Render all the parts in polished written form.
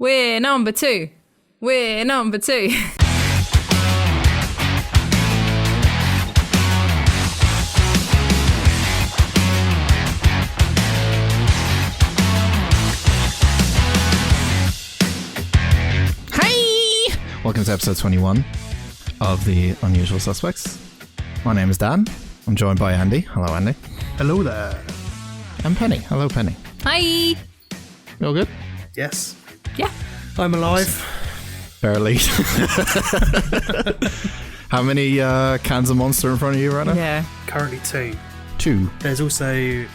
We're number two. We're number two. Hi! Welcome to episode 21 of The Unusual Suspects. My name is Dan. I'm joined by Andy. Hello, Andy. Hello there. And Penny. Hello, Penny. Hi. You all good? Yes. Yeah. I'm alive. Barely. How many cans of Monster in front of you right now? Yeah. Currently 2. 2. There's also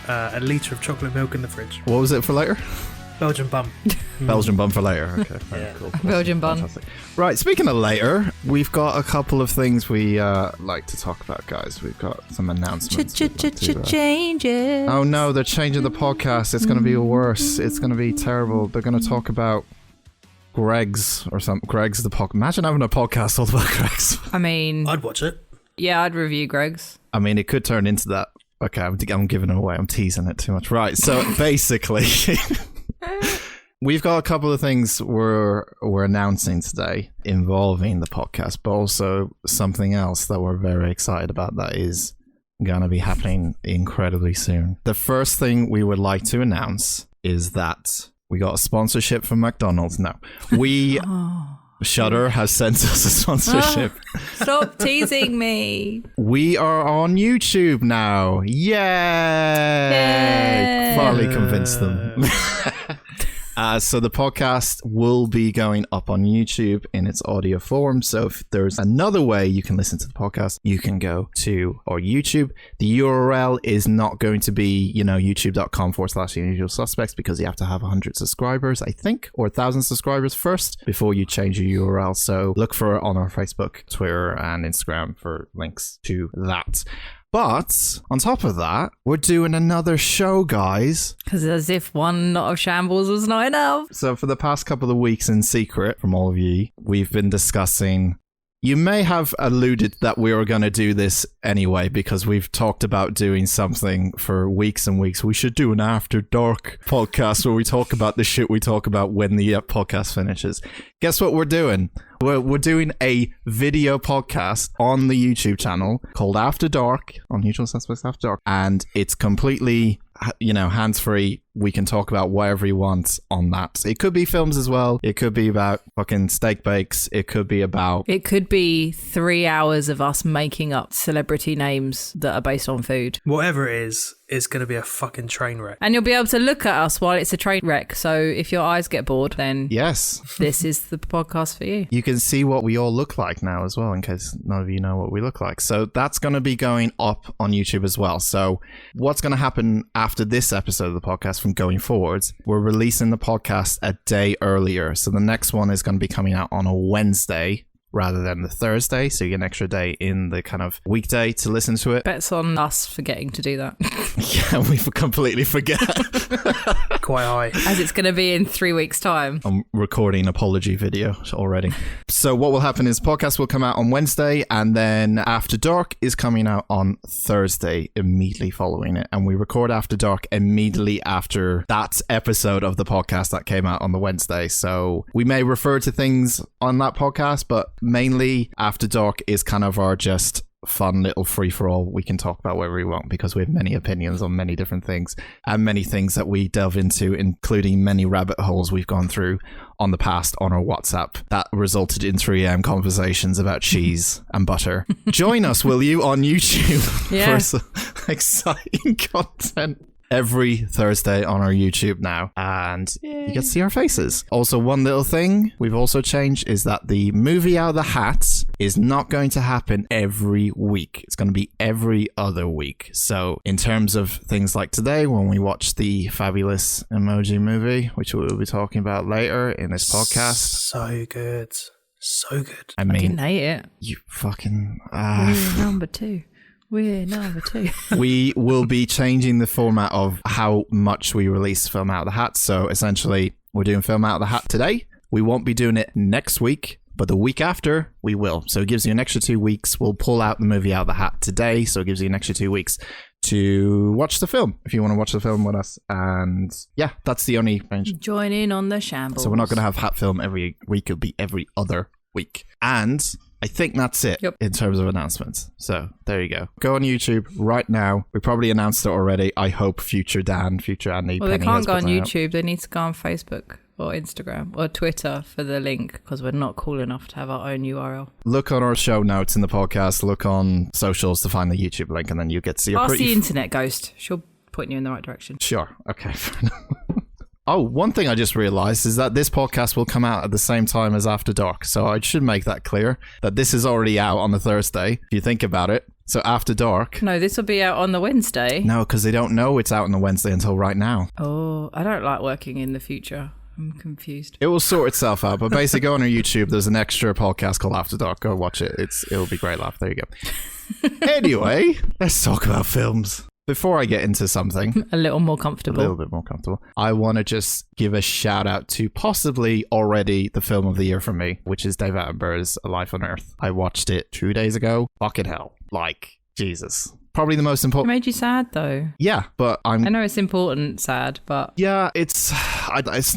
a litre of chocolate milk in the fridge. What was it for later? Belgian bum. Belgian bun for later. Okay. Yeah. Cool. Belgian bun. Fantastic. Right, speaking of later, we've got a couple of things we like to talk about, guys. We've got some announcements. Changes. Oh no, they're changing the podcast. It's going to be worse. It's going to be terrible. They're going to talk about Greg's or something. Greg's the podcast. Imagine having a podcast all about Greg's. I mean, I'd watch it. yeah, I'd review Greg's. I mean, it could turn into that. Okay, I'm giving it away. I'm teasing it too much. Right, so basically... We've got a couple of things we're announcing today involving the podcast, but also something else that we're very excited about that is going to be happening incredibly soon. The first thing we would like to announce is that we got a sponsorship from McDonald's. No, we... Shudder has sent us a sponsorship. Stop teasing me. We are on YouTube now. Yay! Finally convinced them. So the podcast will be going up on YouTube in its audio form. So if there's another way you can listen to the podcast, you can go to our YouTube. The URL is not going to be, youtube.com/unusual suspects because you have to have 100 subscribers, I think, or 1,000 subscribers first before you change your URL. So look for it on our Facebook, Twitter, and Instagram for links to that. But on top of that, we're doing another show, guys. Because as if one knot of shambles was not enough. So for the past couple of weeks in secret from all of you, we've been discussing... You may have alluded that we were going to do this anyway because we've talked about doing something for weeks and weeks. We should do an After Dark podcast where we talk about the shit we talk about when the podcast finishes. Guess what we're doing? We're doing a video podcast on the YouTube channel called After Dark, Unusual Suspects After Dark, and it's completely... hands-free. We can talk about whatever you want on that. It could be films as well. It could be about fucking steak bakes. It could be about... It could be 3 hours of us making up celebrity names that are based on food. Whatever it is, it's going to be a fucking train wreck. And you'll be able to look at us while it's a train wreck. So if your eyes get bored, then Yes. this is the podcast for you. You can see what we all look like now as well, in case none of you know what we look like. So that's going to be going up on YouTube as well. So what's going to happen after this episode of the podcast from going forwards, we're releasing the podcast a day earlier. So the next one is going to be coming out on a Wednesday rather than the Thursday. So you get an extra day in the kind of weekday to listen to it. Bets on us forgetting to do that. Yeah, we completely forget. Quite high. As it's going to be in 3 weeks' time. I'm recording apology video already. So what will happen is podcast will come out on Wednesday and then After Dark is coming out on Thursday immediately following it. And we record After Dark immediately after that episode of the podcast that came out on the Wednesday. So we may refer to things on that podcast, but mainly After Dark is kind of our just fun little free-for-all. We can talk about whatever we want because we have many opinions on many different things and many things that we delve into, including many rabbit holes we've gone through on the past on our WhatsApp that resulted in 3 a.m. conversations about cheese and butter. Join us, will you, on YouTube for some exciting content every Thursday on our YouTube now, and you get to see our faces. Also, one little thing we've also changed is that the movie out of the hat is not going to happen every week. It's going to be every other week. So in terms of things like today, when we watch the fabulous Emoji Movie, which we'll be talking about later in this podcast. So good. So good. I mean, I didn't hate it. you fucking... We're number two. We're number two. We will be changing the format of how much we release Film Out of the Hat. So essentially, we're doing Film Out of the Hat today. We won't be doing it next week, but the week after, we will. So it gives you an extra 2 weeks. We'll pull out the movie out of the hat today, so it gives you an extra 2 weeks to watch the film if you want to watch the film with us. And yeah, that's the only change. Join in on the shambles. So we're not going to have Hat Film every week. It'll be every other week. And I think that's it in terms of announcements. So there you go. Go on YouTube right now. We probably announced it already. I hope future Dan, future Andy, well, Penny they can't go on out. YouTube. They need to go on Facebook or Instagram or Twitter for the link because we're not cool enough to have our own URL. Look on our show notes in the podcast. Look on socials to find the YouTube link, and then you get to see Ask the internet ghost. She'll point you in the right direction. Sure. Okay. Oh, one thing I just realized is that this podcast will come out at the same time as After Dark. So I should make that clear that this is already out on the Thursday, if you think about it. So After Dark. No, this will be out on the Wednesday. No, because they don't know it's out on the Wednesday until right now. Oh, I don't like working in the future. I'm confused. It will sort itself out. But basically, go on our YouTube. There's an extra podcast called After Dark. Go watch it. It'll be great laugh. There you go. Anyway, let's talk about films. Before I get into something a little more comfortable, a little bit more comfortable, I want to just give a shout out to possibly already the film of the year for me, which is David Attenborough's A Life on Earth. I watched it 2 days ago. Fucking hell. Like, Jesus. Probably the most important. It made you sad though. Yeah, but I know it's important, sad, but yeah, it's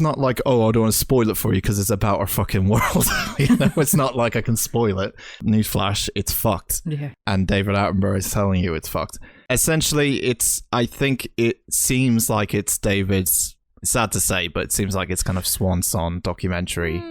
not like, oh, I don't want to spoil it for you because it's about our fucking world. You know, it's not like I can spoil it. Newsflash, it's fucked. Yeah. And David Attenborough is telling you it's fucked. Essentially, I think it seems like it's David's, sad to say, but it seems like it's kind of swan song documentary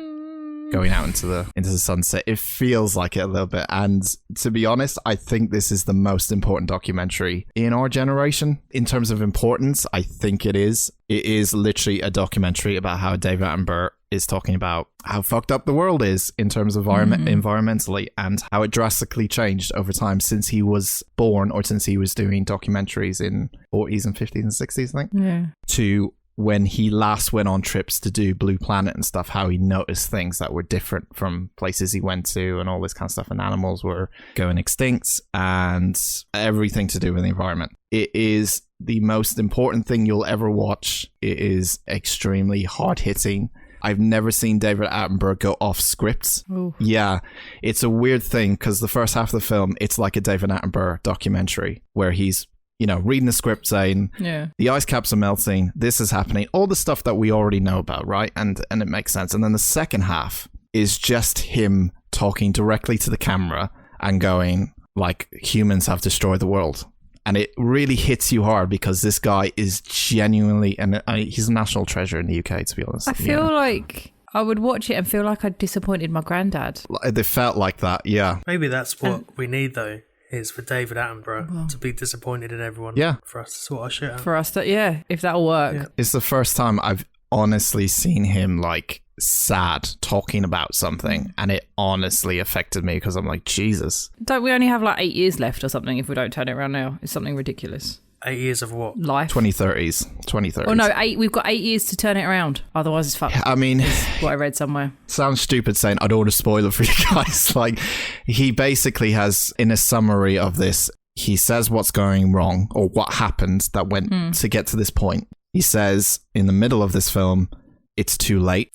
going out into the sunset. It feels like it a little bit. And to be honest, I think this is the most important documentary in our generation. In terms of importance, I think it is. It is literally a documentary about how David Attenborough is talking about how fucked up the world is in terms of environmentally, and how it drastically changed over time since he was born, or since he was doing documentaries in 40s and 50s and 60s, I think, to when he last went on trips to do Blue Planet and stuff, how he noticed things that were different from places he went to and all this kind of stuff, and animals were going extinct and everything to do with the environment. It is the most important thing you'll ever watch. It is extremely hard-hitting. I've never seen David Attenborough go off script. Ooh. Yeah, it's a weird thing because the first half of the film, it's like a David Attenborough documentary where he's, you know, reading the script saying, the ice caps are melting, this is happening, all the stuff that we already know about, right? And it makes sense. And then the second half is just him talking directly to the camera and going, like, humans have destroyed the world. And it really hits you hard because this guy is genuinely, and he's a national treasure in the UK, to be honest. I feel like I would watch it and feel like I'd disappointed my granddad. They felt like that, yeah. Maybe that's what we need, though, is for David Attenborough to be disappointed in everyone. Yeah. For us to sort our shit out. For us to, if that'll work. Yeah. It's the first time I've honestly seen him, like, sad talking about something, and it honestly affected me because I'm like, Jesus. Don't we only have like 8 years left or something if we don't turn it around now? It's something ridiculous. 8 years of what? Life. 2030s. Oh no, we've got 8 years to turn it around. Otherwise it's fucked. I mean, what I read somewhere. Sounds stupid saying I don't want to spoil it for you guys. Like, he basically has, in a summary of this, he says what's going wrong or what happened that went to get to this point. He says in the middle of this film, it's too late.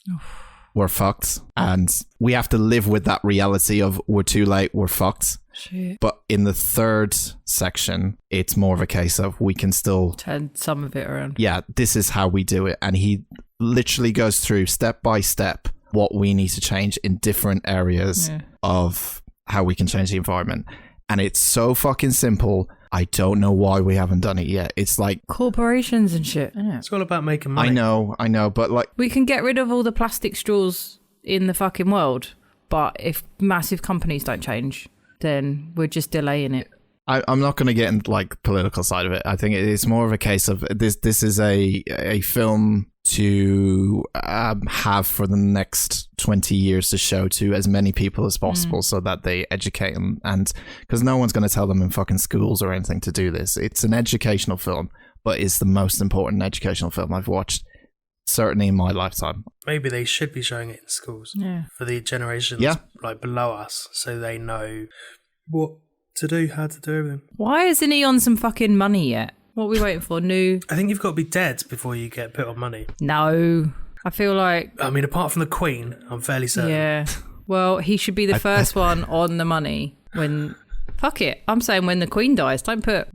We're fucked. And we have to live with that reality of we're too late, we're fucked. Shit. But in the third section, it's more of a case of we can still turn some of it around. Yeah, this is how we do it. And he literally goes through step by step what we need to change in different areas of how we can change the environment. And it's so fucking simple. I don't know why we haven't done it yet. It's like corporations and shit. I know. It's all about making money. I know, but like, we can get rid of all the plastic straws in the fucking world, but if massive companies don't change, then we're just delaying it. I'm not going to get into like political side of it. I think it's more of a case of this is a film to have for the next 20 years to show to as many people as possible so that they educate them. And because no one's going to tell them in fucking schools or anything to do this. It's an educational film, but it's the most important educational film I've watched, certainly in my lifetime. Maybe they should be showing it in schools for the generations like below us, so they know what to do, how to do everything. Why isn't he on some fucking money yet? What are we waiting for? New? I think you've got to be dead before you get put on money. No. I feel like... I mean, apart from the Queen, I'm fairly certain. Yeah. Well, he should be the first one on the money when Fuck it. I'm saying when the Queen dies, don't put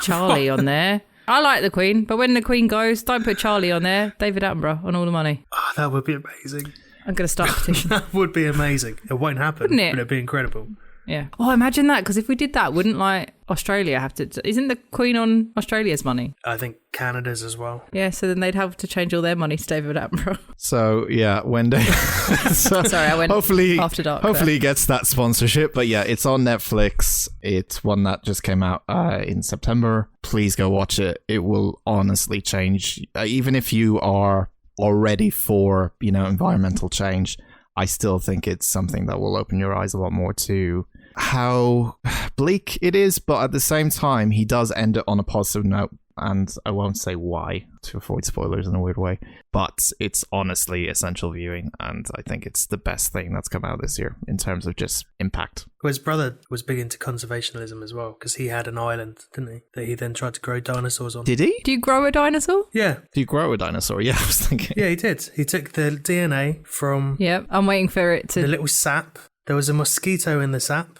Charlie on there. I like the Queen, but when the Queen goes, don't put Charlie on there. David Attenborough on all the money. Oh, that would be amazing. I'm going to start a petition. That would be amazing. It won't happen, Wouldn't it? But it'd be incredible. Yeah. Oh, imagine that, because if we did that, wouldn't like Australia have to... Isn't the Queen on Australia's money? I think Canada's as well. Yeah, so then they'd have to change all their money to David Attenborough. So, yeah, Wendy. Sorry, I went after dark. Hopefully he gets that sponsorship. But yeah, it's on Netflix. It's one that just came out in September. Please go watch it. It will honestly change. Even if you are already for, environmental change, I still think it's something that will open your eyes a lot more to how bleak it is, but at the same time, he does end it on a positive note, and I won't say why to avoid spoilers in a weird way, but it's honestly essential viewing, and I think it's the best thing that's come out this year in terms of just impact. Well, his brother was big into conservationism as well, because he had an island, didn't he, that he then tried to grow dinosaurs on. Did he? Do you grow a dinosaur? Yeah. Do you grow a dinosaur? Yeah, I was thinking. Yeah, he did. He took the DNA from... Yep, I'm waiting for it to... The little sap. There was a mosquito in the sap.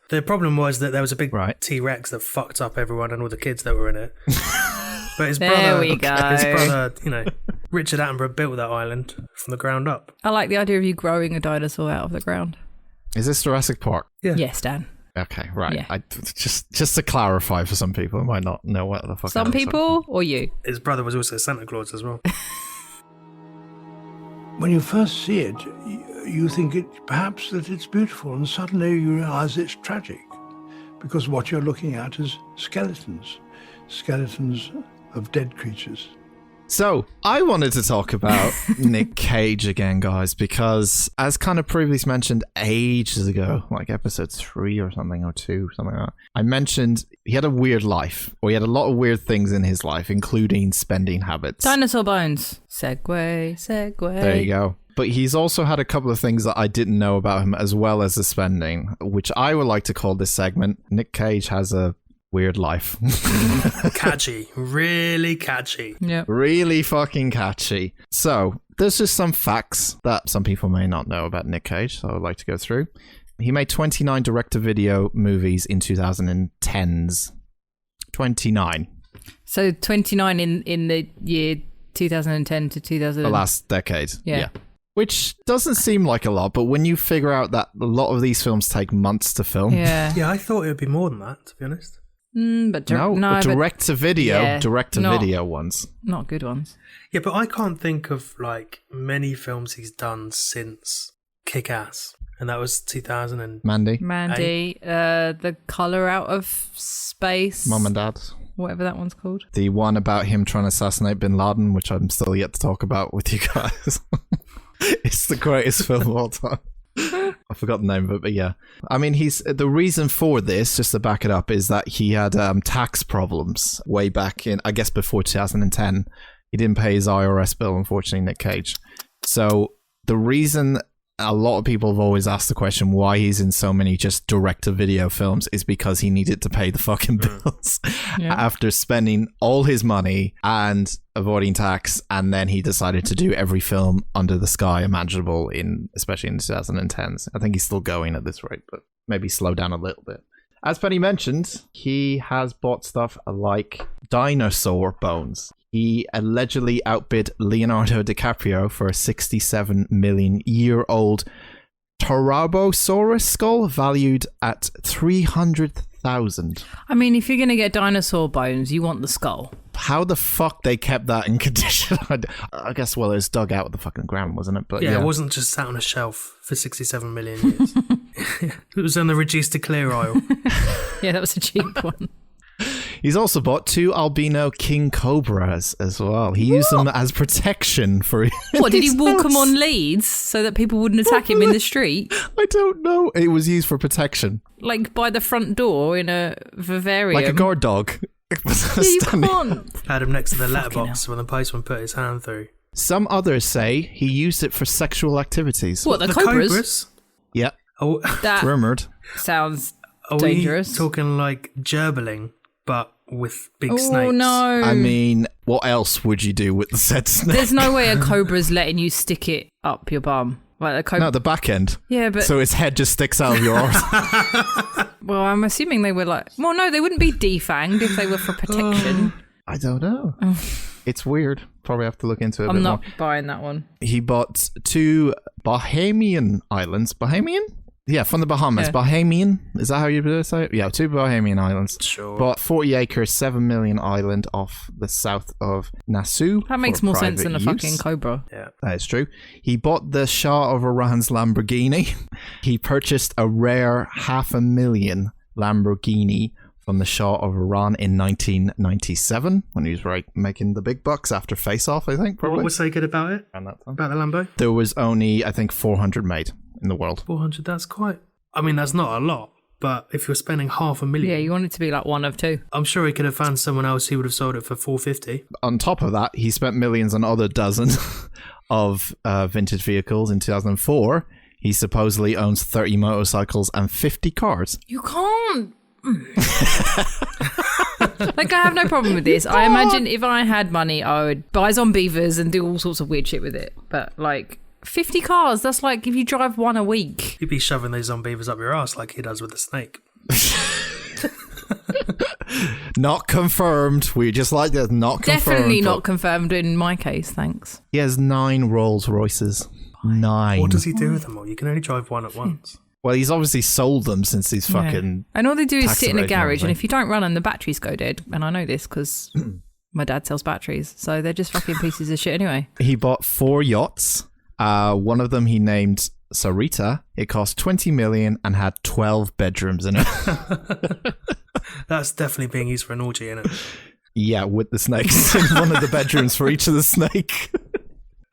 The problem was that there was a big T-Rex that fucked up everyone and all the kids that were in it. But his brother, Richard Attenborough built that island from the ground up. I like the idea of you growing a dinosaur out of the ground. Is this Jurassic Park? Yeah. Yes, Dan. Okay, right. Yeah. Just to clarify for some people who might not know what the fuck. Some people or you? His brother was also Santa Claus as well. When you first see it, you think perhaps that it's beautiful, and suddenly you realise it's tragic, because what you're looking at is skeletons of dead creatures. So, I wanted to talk about Nick Cage again, guys, because as kind of previously mentioned ages ago, like episode 3 or something, or 2, something like that, I mentioned he had a weird life, or he had a lot of weird things in his life, including spending habits. Dinosaur bones. Segway. There you go. But he's also had a couple of things that I didn't know about him, as well as the spending, which I would like to call this segment, Nick Cage has a weird life. Catchy. Really catchy. Yeah. Really fucking catchy. So, there's just some facts that some people may not know about Nick Cage, so I would like to go through. He made 29 direct-to-video movies in 2010s. 29. So 29 in the year 2010 to 2000. The last decade. Yeah. Which doesn't seem like a lot, but when you figure out that a lot of these films take months to film. Yeah. Yeah, I thought it would be more than that, to be honest. Direct to video ones. Not good ones. Yeah, but I can't think of like many films he's done since Kick-Ass, and that was 2000 and Mandy, The Colour Out of Space, Mum and Dad, whatever that one's called. The one about him trying to assassinate Bin Laden, which I'm still yet to talk about with you guys. It's the greatest film of all time. I forgot the name of it, but yeah. I mean, the reason for this, just to back it up, is that he had tax problems way back in, I guess, before 2010. He didn't pay his IRS bill, unfortunately, Nick Cage. So the reason a lot of people have always asked the question why he's in so many just direct-to-video films is because he needed to pay the fucking bills after spending all his money and avoiding tax, and then he decided to do every film under the sky imaginable, especially in the 2010s. I think he's still going at this rate, but maybe slow down a little bit. As Penny mentioned, he has bought stuff like dinosaur bones. He allegedly outbid Leonardo DiCaprio for a 67 million year old Tyrannosaurus skull valued at 300,000. I mean, if you're going to get dinosaur bones, you want the skull. How the fuck they kept that in condition? I guess, well, it was dug out of the fucking ground, wasn't it? But yeah, it wasn't just sat on a shelf for 67 million years. It was on the reduced to clear aisle. Yeah, that was a cheap one. He's also bought 2 albino king cobras as well. He used them as protection for his What, did he walk them house. on leads so that people wouldn't attack him in the street? I don't know. It was used for protection. Like by the front door in a vivarium? Like a guard dog. You can't. Had him next to the letterbox when the postman put his hand through. Some others say he used it for sexual activities. What, the cobras? Yeah. Oh, That Rumored. sounds are dangerous. we talking like gerbiling, but with big snakes? Oh, no. I mean, what else would you do with the said snake? There's no way a cobra's letting you stick it up your bum. Like the cobra. No, the back end. Yeah, but... So its head just sticks out of your arse. Well, I'm assuming they were like... Well, no, they wouldn't be defanged if they were for protection. I don't know. It's weird. Probably have to look into it a I'm bit not more. buying that one. He bought 2 Bahamian islands. Bahamian? Yeah, from the Bahamas. Yeah. Bahamian? Is that how you say it? Yeah, 2 Bahamian islands. Sure. Bought 40 acre, 7 million island off the south of Nassau. That makes for more sense private than a use. fucking cobra. Yeah. That is true. He bought the Shah of Iran's Lamborghini. He purchased a rare 500,000 Lamborghini from the Shah of Iran in 1997 when he was making the big bucks after Face Off, I think, probably. What was so good about it? Around that time. About the Lambo? There was only, I think, 400 made in the world. 400, that's quite... I mean, that's not a lot, but if you're spending 500,000... Yeah, you want it to be like one of 2. I'm sure he could have found someone else who would have sold it for 450. On top of that, he spent millions on other dozens of vintage vehicles. In 2004, he supposedly owns 30 motorcycles and 50 cars. You can't... Like, I have no problem with this. I imagine if I had money, I would buy Zombievers and do all sorts of weird shit with it. But, like, 50 cars, that's like if you drive one a week. You'd be shoving those Zombievers up your ass like he does with the snake. Not confirmed. We just like that. Not confirmed. Definitely not confirmed in my case, thanks. He has 9 Rolls Royces. 9. What does he do with them all? You can only drive one at once. Well, he's obviously sold them since he's fucking... And all they do is tax sit in a evasion, garage, and obviously. if you don't run them, the batteries go dead. And I know this because my dad sells batteries, so they're just fucking pieces of shit anyway. He bought 4 yachts. One of them he named Sarita. It cost 20 million and had 12 bedrooms in it. That's definitely being used for an orgy, isn't it? Yeah, with the snakes in one of the bedrooms for each of the snake.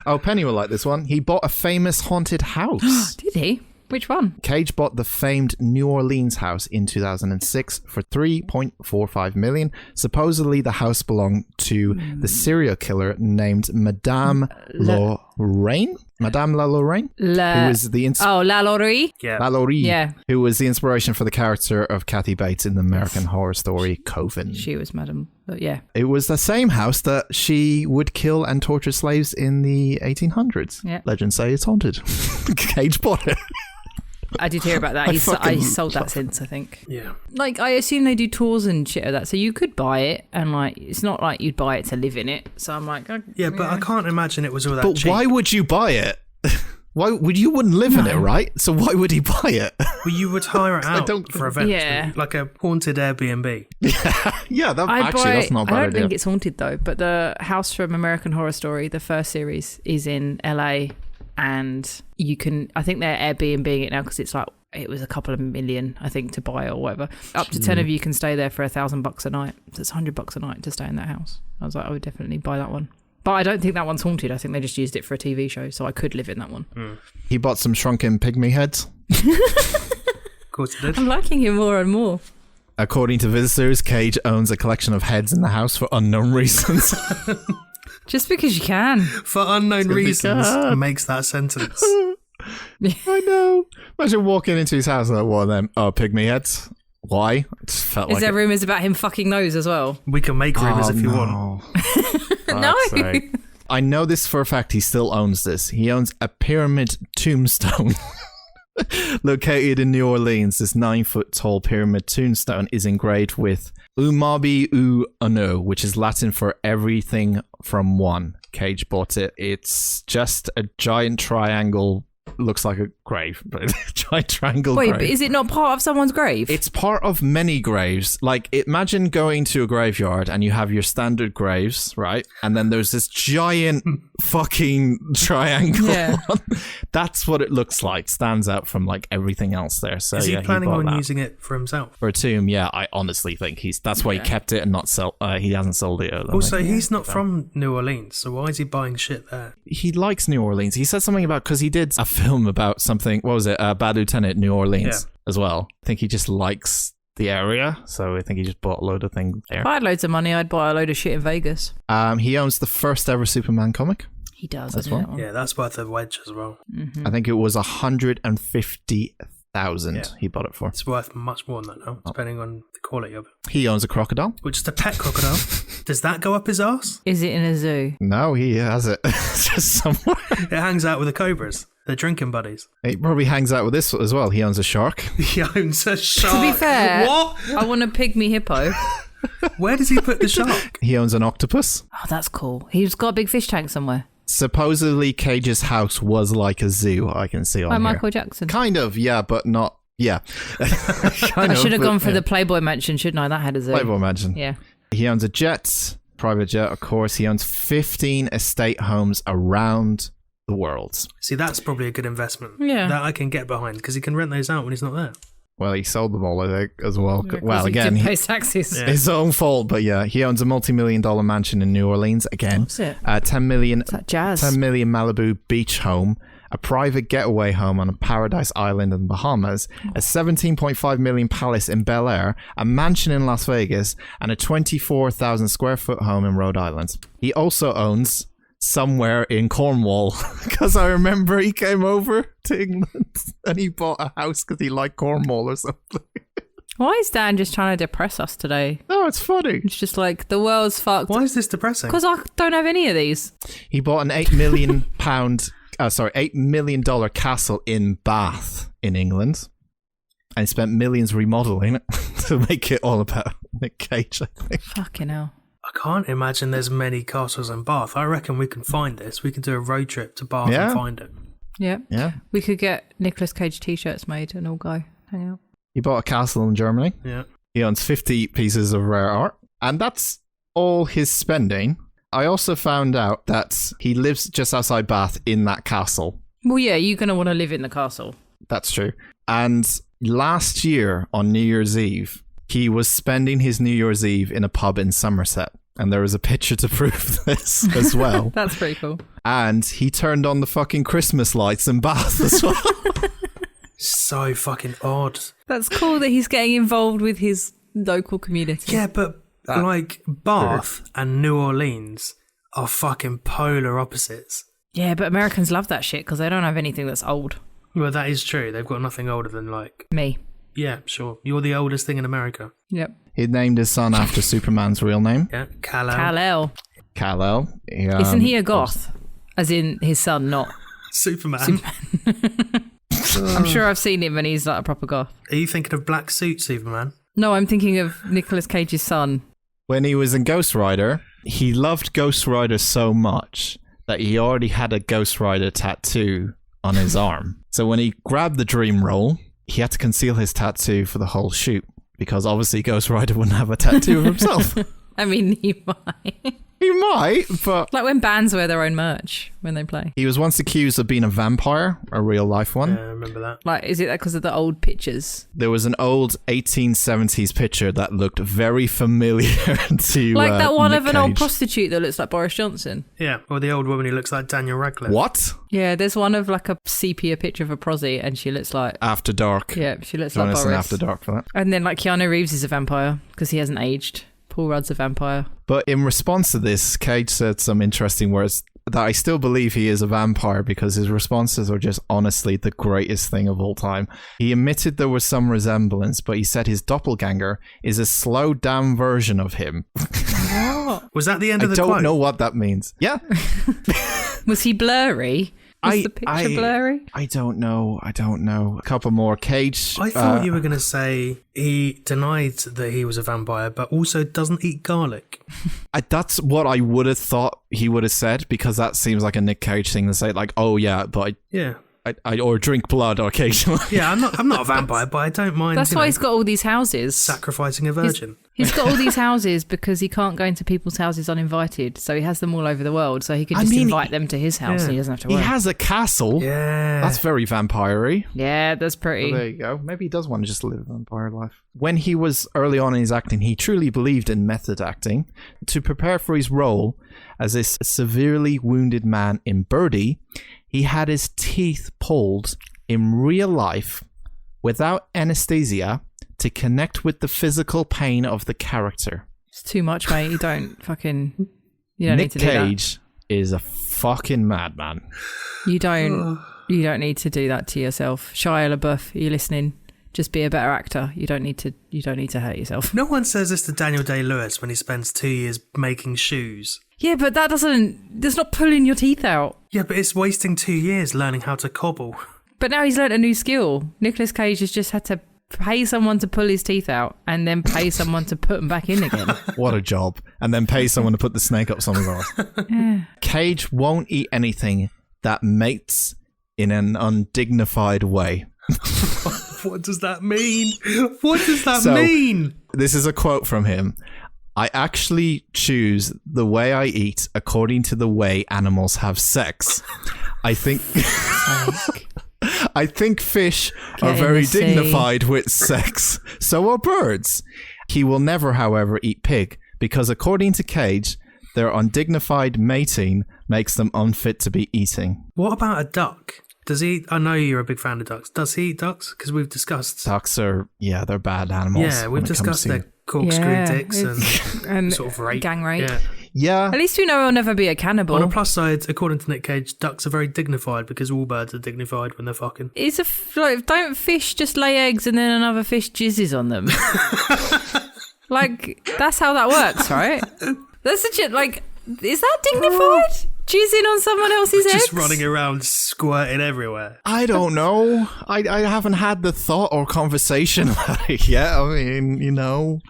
Oh, Penny will like this one. He bought a famous haunted house. Did he? Which one? Cage bought the famed New Orleans house in 2006 for 3.45 million. Supposedly, the house belonged to the serial killer named Madame Lorraine. Madame La Lorraine, who was the La Laurie? Yeah. La Laurie, Yeah. who was the inspiration for the character of Kathy Bates in the American Horror Story Coven. She was Madame. But yeah. It was the same house that she would kill and torture slaves in the 1800s. Yeah. Legends say it's haunted. Cage bought it. I did hear about that. He fucking sold that since, I think. Yeah. Like, I assume they do tours and shit of that, so you could buy it, and like, it's not like you'd buy it to live in it. So I'm like, Yeah, but I can't imagine it was all that But cheap. why would you buy it? Why would you wouldn't live in it, right? So why would he buy it? Well, you would hire it out for events. Yeah. Like a haunted Airbnb. Yeah, that's not a bad I don't idea. think it's haunted though, but the house from American Horror Story, the first series, is in LA, and you can, I think they're Airbnb-ing it now because it's like, it was a couple of million, I think, to buy or whatever. Up to 10 of you can stay there for $1,000 a night. So it's $100 a night to stay in that house. I was like, I would definitely buy that one. But I don't think that one's haunted. I think they just used it for a TV show, so I could live in that one. He bought some shrunken pygmy heads. Of course it did. I'm liking him more and more. According to visitors, Cage owns a collection of heads in the house for unknown reasons. Just because you can. For unknown reasons, makes that sentence. I know. Imagine walking into his house and like, what are them? Oh, pygmy heads. Why? It just felt Is like there rumours about him fucking those as well? We can make rumours if you want. No. I know this for a fact. He still owns this. He owns a pyramid tombstone located in New Orleans. This 9-foot tall pyramid tombstone is engraved with Umabi U Ano, which is Latin for everything from one. Cage bought it. It's just a giant triangle. Looks like a grave, but it's a giant triangle Wait, grave. but is it not part of someone's grave? It's part of many graves. Like, imagine going to a graveyard and you have your standard graves, right? And then there's this giant fucking triangle. Yeah. That's what it looks like. Stands out from like everything else there. So Is he yeah, planning bought on that. using it for himself? For a tomb? Yeah, I honestly think that's why he kept it and not sell. He hasn't sold it. Also, he's not from New Orleans, so why is he buying shit there? He likes New Orleans. He said something about, because he did a film about something, what was it, Bad Lieutenant, New Orleans as well. I think he just likes the area, so I think he just bought a load of things there. If I had loads of money, I'd buy a load of shit in Vegas. He owns the first ever Superman comic. He does. That's I know fine. that one. Yeah, that's worth a wedge as well. I think it was 150,000 he bought it for. It's worth much more than that now, depending on the quality of it. He owns a crocodile. Which is a pet crocodile. Does that go up his arse? Is it in a zoo? No, he has it. It's just somewhere. It hangs out with the cobras. They're drinking buddies. He probably hangs out with this as well. He owns a shark. He owns a shark. To be fair, what? I want a pygmy hippo. Where does he put the shark? He owns an octopus. Oh, that's cool. He's got a big fish tank somewhere. Supposedly, Cage's house was like a zoo. I can see on Like here. Michael Jackson. Kind of, yeah, but not. Yeah. I should have gone for the Playboy Mansion, shouldn't I? That had a zoo. Playboy Mansion. Yeah. He owns a jet, private jet, of course. He owns 15 estate homes around the world. See, that's probably a good investment. Yeah. That I can get behind because he can rent those out when he's not there. Well, he sold them all, I think, as well. Yeah, well, he again, didn't pay taxes. Yeah. his own fault, but yeah, he owns a multi-million-dollar mansion in New Orleans. Again, What's it? 10 million, Is that jazz? 10 million Malibu beach home, a private getaway home on a paradise island in the Bahamas, a 17.5 million palace in Bel Air, a mansion in Las Vegas, and a 24,000 square foot home in Rhode Island. He also owns somewhere in Cornwall, because I remember he came over to England and he bought a house because he liked Cornwall or something. Why is Dan just trying to depress us today? No, it's funny. It's just like, the world's fucked. Why is this depressing? Because I don't have any of these. He bought an £8 million castle in Bath in England, and he spent millions remodeling it to make it all about Nick Cage, I think. Fucking hell. I can't imagine there's many castles in Bath. I reckon we can find this. We can do a road trip to Bath Yeah. and find it. Yeah. Yeah. We could get Nicolas Cage t-shirts made and all go hang out. He bought a castle in Germany. Yeah. He owns 50 pieces of rare art, and that's all his spending. I also found out that he lives just outside Bath in that castle. Well, yeah, you're going to want to live in the castle. That's true. And last year on New Year's Eve, he was spending his New Year's Eve in a pub in Somerset. And there is a picture to prove this as well. That's pretty cool. And he turned on the fucking Christmas lights in Bath as well. So fucking odd. That's cool that he's getting involved with his local community. Yeah, but like Bath and New Orleans are fucking polar opposites. Yeah, but Americans love that shit because they don't have anything that's old. Well, that is true. They've got nothing older than like... Me. Yeah, sure. You're the oldest thing in America. Yep. He named his son after Superman's real name, Yeah, Kal-El. Kal-El. Kal-El. Isn't he a goth? As in his son, not. Superman. I'm sure I've seen him and he's like a proper goth. Are you thinking of Black Suit Superman? No, I'm thinking of Nicolas Cage's son. When he was in Ghost Rider, he loved Ghost Rider so much that he already had a Ghost Rider tattoo on his arm. So when he grabbed the dream role, he had to conceal his tattoo for the whole shoot because obviously Ghost Rider wouldn't have a tattoo of himself. I mean, he might. He might, but... Like when bands wear their own merch when they play. He was once accused of being a vampire, a real life one. Yeah, I remember that. Like, is it because of the old pictures? There was an old 1870s picture that looked very familiar to Like that one Nick of an old Cage. prostitute that looks like Boris Johnson. Yeah, or the old woman who looks like Daniel Radcliffe. What? Yeah, there's one of like a sepia picture of a prosy and she looks like... After Dark. Yeah, she looks Join like us in Boris. After Dark for that. And then like Keanu Reeves is a vampire because he hasn't aged. Paul Rudd's a vampire. But in response to this, Cage said some interesting words that I still believe he is a vampire because his responses are just honestly the greatest thing of all time. He admitted there was some resemblance, but he said his doppelganger is a slowed down version of him. What? Was that the end I of the don't quote? know what that means. Yeah. Was he blurry? Was the picture blurry? I don't know. A couple more. Cage. I thought you were going to say he denied that he was a vampire, but also doesn't eat garlic. That's what I would have thought he would have said because that seems like a Nick Cage thing to say. Like, oh yeah, but Yeah. I or drink blood occasionally. Yeah, I'm not a vampire, but I don't mind. That's you why know, he's got all these houses. sacrificing a virgin. He's got all these houses because he can't go into people's houses uninvited. So he has them all over the world. So he can just invite them to his house and he doesn't have to He worry. has a castle. Yeah. That's very vampire-y. Yeah, that's pretty. Well, there you go. Maybe he does want to just live a vampire life. When he was early on in his acting, he truly believed in method acting. To prepare for his role as this severely wounded man in Birdie, he had his teeth pulled in real life without anesthesia to connect with the physical pain of the character. It's too much, mate. You don't Nick need to do that. Cage is a fucking madman. You don't need to do that to yourself. Shia LaBeouf, are you listening? Just be a better actor. You don't need to hurt yourself. No one says this to Daniel Day-Lewis when he spends 2 years making shoes. Yeah, but that's not pulling your teeth out. Yeah, but it's wasting 2 years learning how to cobble. But now he's learnt a new skill. Nicolas Cage has just had to pay someone to pull his teeth out and then pay someone to put them back in again. What a job. And then pay someone to put the snake up someone's arse. Yeah. Cage won't eat anything that mates in an undignified way. What does that mean? What does that mean? This is a quote from him. I actually choose the way I eat according to the way animals have sex. I think fish are very dignified with sex. So are birds. He will never, however, eat pig because according to Cage, their undignified mating makes them unfit to be eating. What about a duck? Does he? I know you're a big fan of ducks. Does he eat ducks? Because we've discussed ducks are they're bad animals. Yeah, we've discussed their corkscrew dicks and sort of rape, gang rape. Yeah. At least we know he'll never be a cannibal. On a plus side, according to Nick Cage, ducks are very dignified because all birds are dignified when they're fucking. Don't fish just lay eggs and then another fish jizzes on them? Like, that's how that works, right? That's legit. Like, is that dignified? Jizzing on someone else's eggs? Just running around squirting everywhere. I don't know. I haven't had the thought or conversation about it yet. I mean,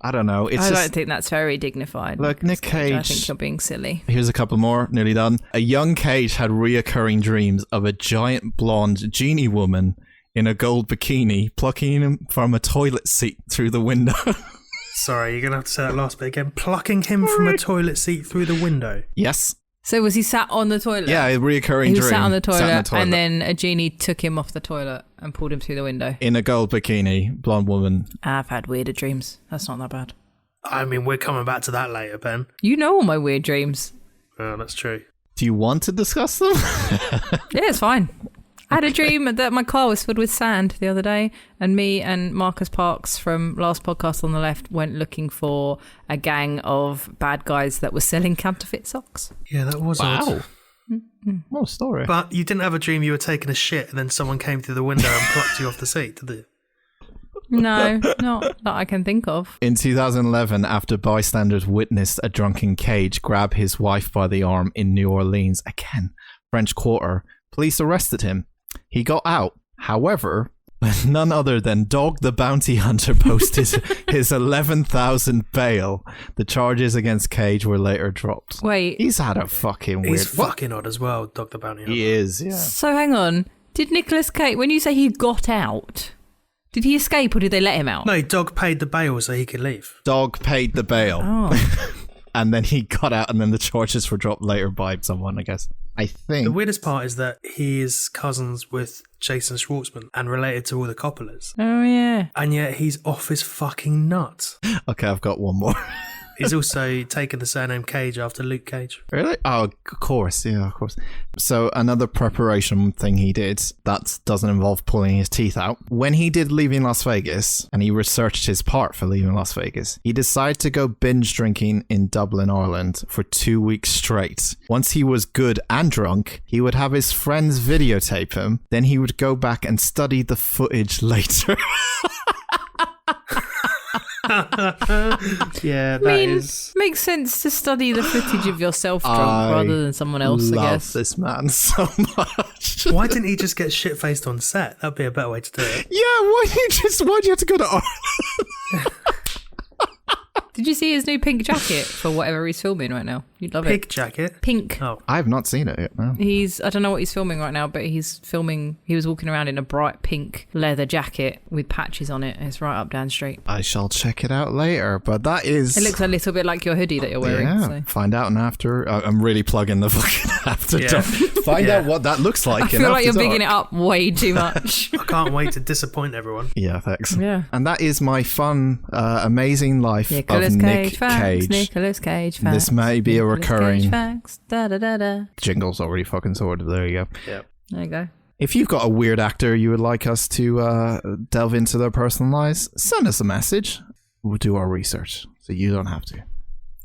I don't know. I don't think that's very dignified. Look, Nick Cage. I think you're being silly. Here's a couple more, nearly done. A young Cage had reoccurring dreams of a giant blonde genie woman in a gold bikini plucking him from a toilet seat through the window. Sorry, you're going to have to say that last bit again. Plucking him from a toilet seat through the window. Yes. So was he sat on the toilet? Yeah, a reoccurring dream. He was sat on the toilet, and then a genie took him off the toilet and pulled him through the window. In a gold bikini, blonde woman. I've had weirder dreams. That's not that bad. I mean, we're coming back to that later, Ben. You know all my weird dreams. Oh, that's true. Do you want to discuss them? Yeah, it's fine. I had a dream that my car was filled with sand the other day, and me and Marcus Parks from last podcast on the left went looking for a gang of bad guys that were selling counterfeit socks. Yeah, that was odd. What a story. But you didn't have a dream you were taking a shit and then someone came through the window and plucked you off the seat, did they? No, not that I can think of. In 2011, after bystanders witnessed a drunken Cage grab his wife by the arm in New Orleans, again, French Quarter, police arrested him. He got out. However, none other than Dog the Bounty Hunter posted his $11,000 bail. The charges against Cage were later dropped. Wait. He's had a fucking weird... He's fucking odd as well, Dog the Bounty Hunter. He is, yeah. So hang on. Did Nicolas Cage, when you say he got out, did he escape or did they let him out? No, Dog paid the bail so he could leave. Dog paid the bail. Oh. And then he got out and then the charges were dropped later by someone, I guess. I think... The weirdest part is that he is cousins with Jason Schwartzman and related to all the Coppolas. Oh, yeah. And yet he's off his fucking nuts. Okay, I've got one more. He's also taken the surname Cage after Luke Cage. Really? Oh, of course. Yeah, of course. So another preparation thing he did that doesn't involve pulling his teeth out. When he did Leaving Las Vegas and he researched his part for Leaving Las Vegas, he decided to go binge drinking in Dublin, Ireland for 2 weeks straight. Once he was good and drunk, he would have his friends videotape him. Then he would go back and study the footage later. Yeah, makes sense to study the footage of yourself drunk rather than someone else, I guess. This man so much. Why didn't he just get shit-faced on set? That'd be a better way to do it. Yeah, why do you have to go to Ireland? Did you see his new pink jacket for whatever he's filming right now? You'd love Pink jacket? Pink. Oh. I have not seen it yet, no. I don't know what he's filming right now, but he was walking around in a bright pink leather jacket with patches on it. It's right up down the street. I shall check it out later, but that is... It looks a little bit like your hoodie that you're wearing. Yeah, so. find out in after... I'm really plugging the fucking after Yeah. dark. Find out what that looks like I in feel like After you're Dark. bigging it up way too much. I can't wait to disappoint everyone. Yeah, thanks. Yeah. And that is my fun, amazing life Nicolas of Cage Nick facts, Cage. Nicolas Cage facts. This may be a Nicolas recurring... Cage facts. Da, da, da, da. Jingle's already fucking sorted. There you go. Yeah. There you go. If you've got a weird actor you would like us to delve into their personal lives, send us a message. We'll do our research, so you don't have to.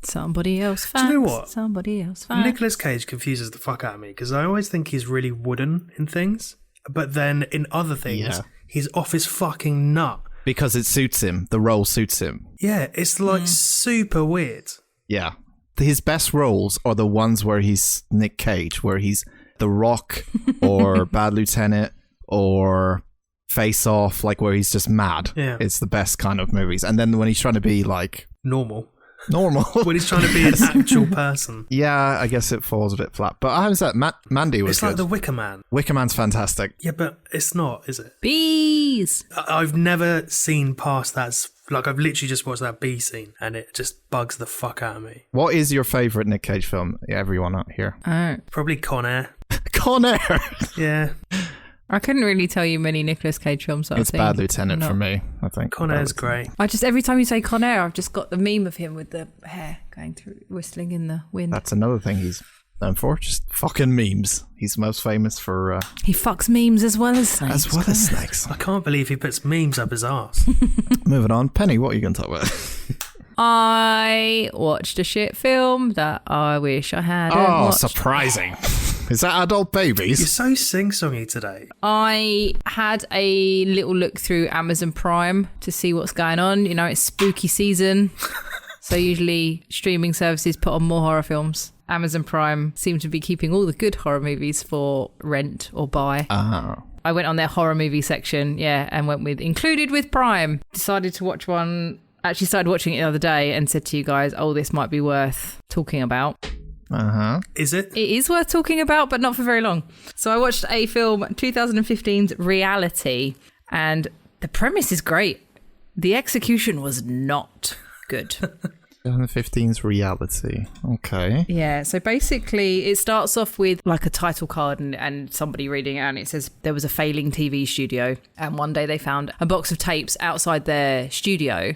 Somebody else facts. Do you know what? Somebody else facts. Nicolas Cage confuses the fuck out of me because I always think he's really wooden in things, but then in other things, he's off his fucking nut. Because it suits him. The role suits him. Yeah, it's like super weird. Yeah. His best roles are the ones where he's Nick Cage, where he's The Rock or Bad Lieutenant or Face Off, like where he's just mad. Yeah. It's the best kind of movies. And then when he's trying to be like Normal. when he's trying to be an actual person. Yeah, I guess it falls a bit flat. But how was that? Mandy was It's good. like The Wicker Man. Wicker Man's fantastic. Yeah, but it's not, is it? Bees. I've never seen past that. Like, I've literally just watched that bee scene, and it just bugs the fuck out of me. What is your favourite Nick Cage film? Everyone out here. Probably Con Air. Con Air. Yeah. I couldn't really tell you many Nicolas Cage films that I've It's seen. Bad Lieutenant for me, I think. Con Air's great. I just, every time you say Con Air, I've just got the meme of him with the hair going through, whistling in the wind. That's another thing he's known for, just fucking memes. He's most famous for... he fucks memes as well as snakes. as well as snakes. I can't believe he puts memes up his arse. Moving on. Penny, what are you going to talk about? I watched a shit film that I wish I hadn't watched. Surprising. Is that Adult You're Babies? so sing-songy today. I had a little look through Amazon Prime to see what's going on. You know, it's spooky season. So usually streaming services put on more horror films. Amazon Prime seem to be keeping all the good horror movies for rent or buy. Oh. I went on their horror movie section, and went with included with Prime. Decided to watch one. Actually started watching it the other day and said to you guys, this might be worth talking about. Uh-huh. Is it? It is worth talking about, but not for very long. So I watched a film, 2015's Reality, and the premise is great. The execution was not good. 2015's Reality. Okay. Yeah, so basically it starts off with like a title card and somebody reading it, and it says there was a failing TV studio, and one day they found a box of tapes outside their studio,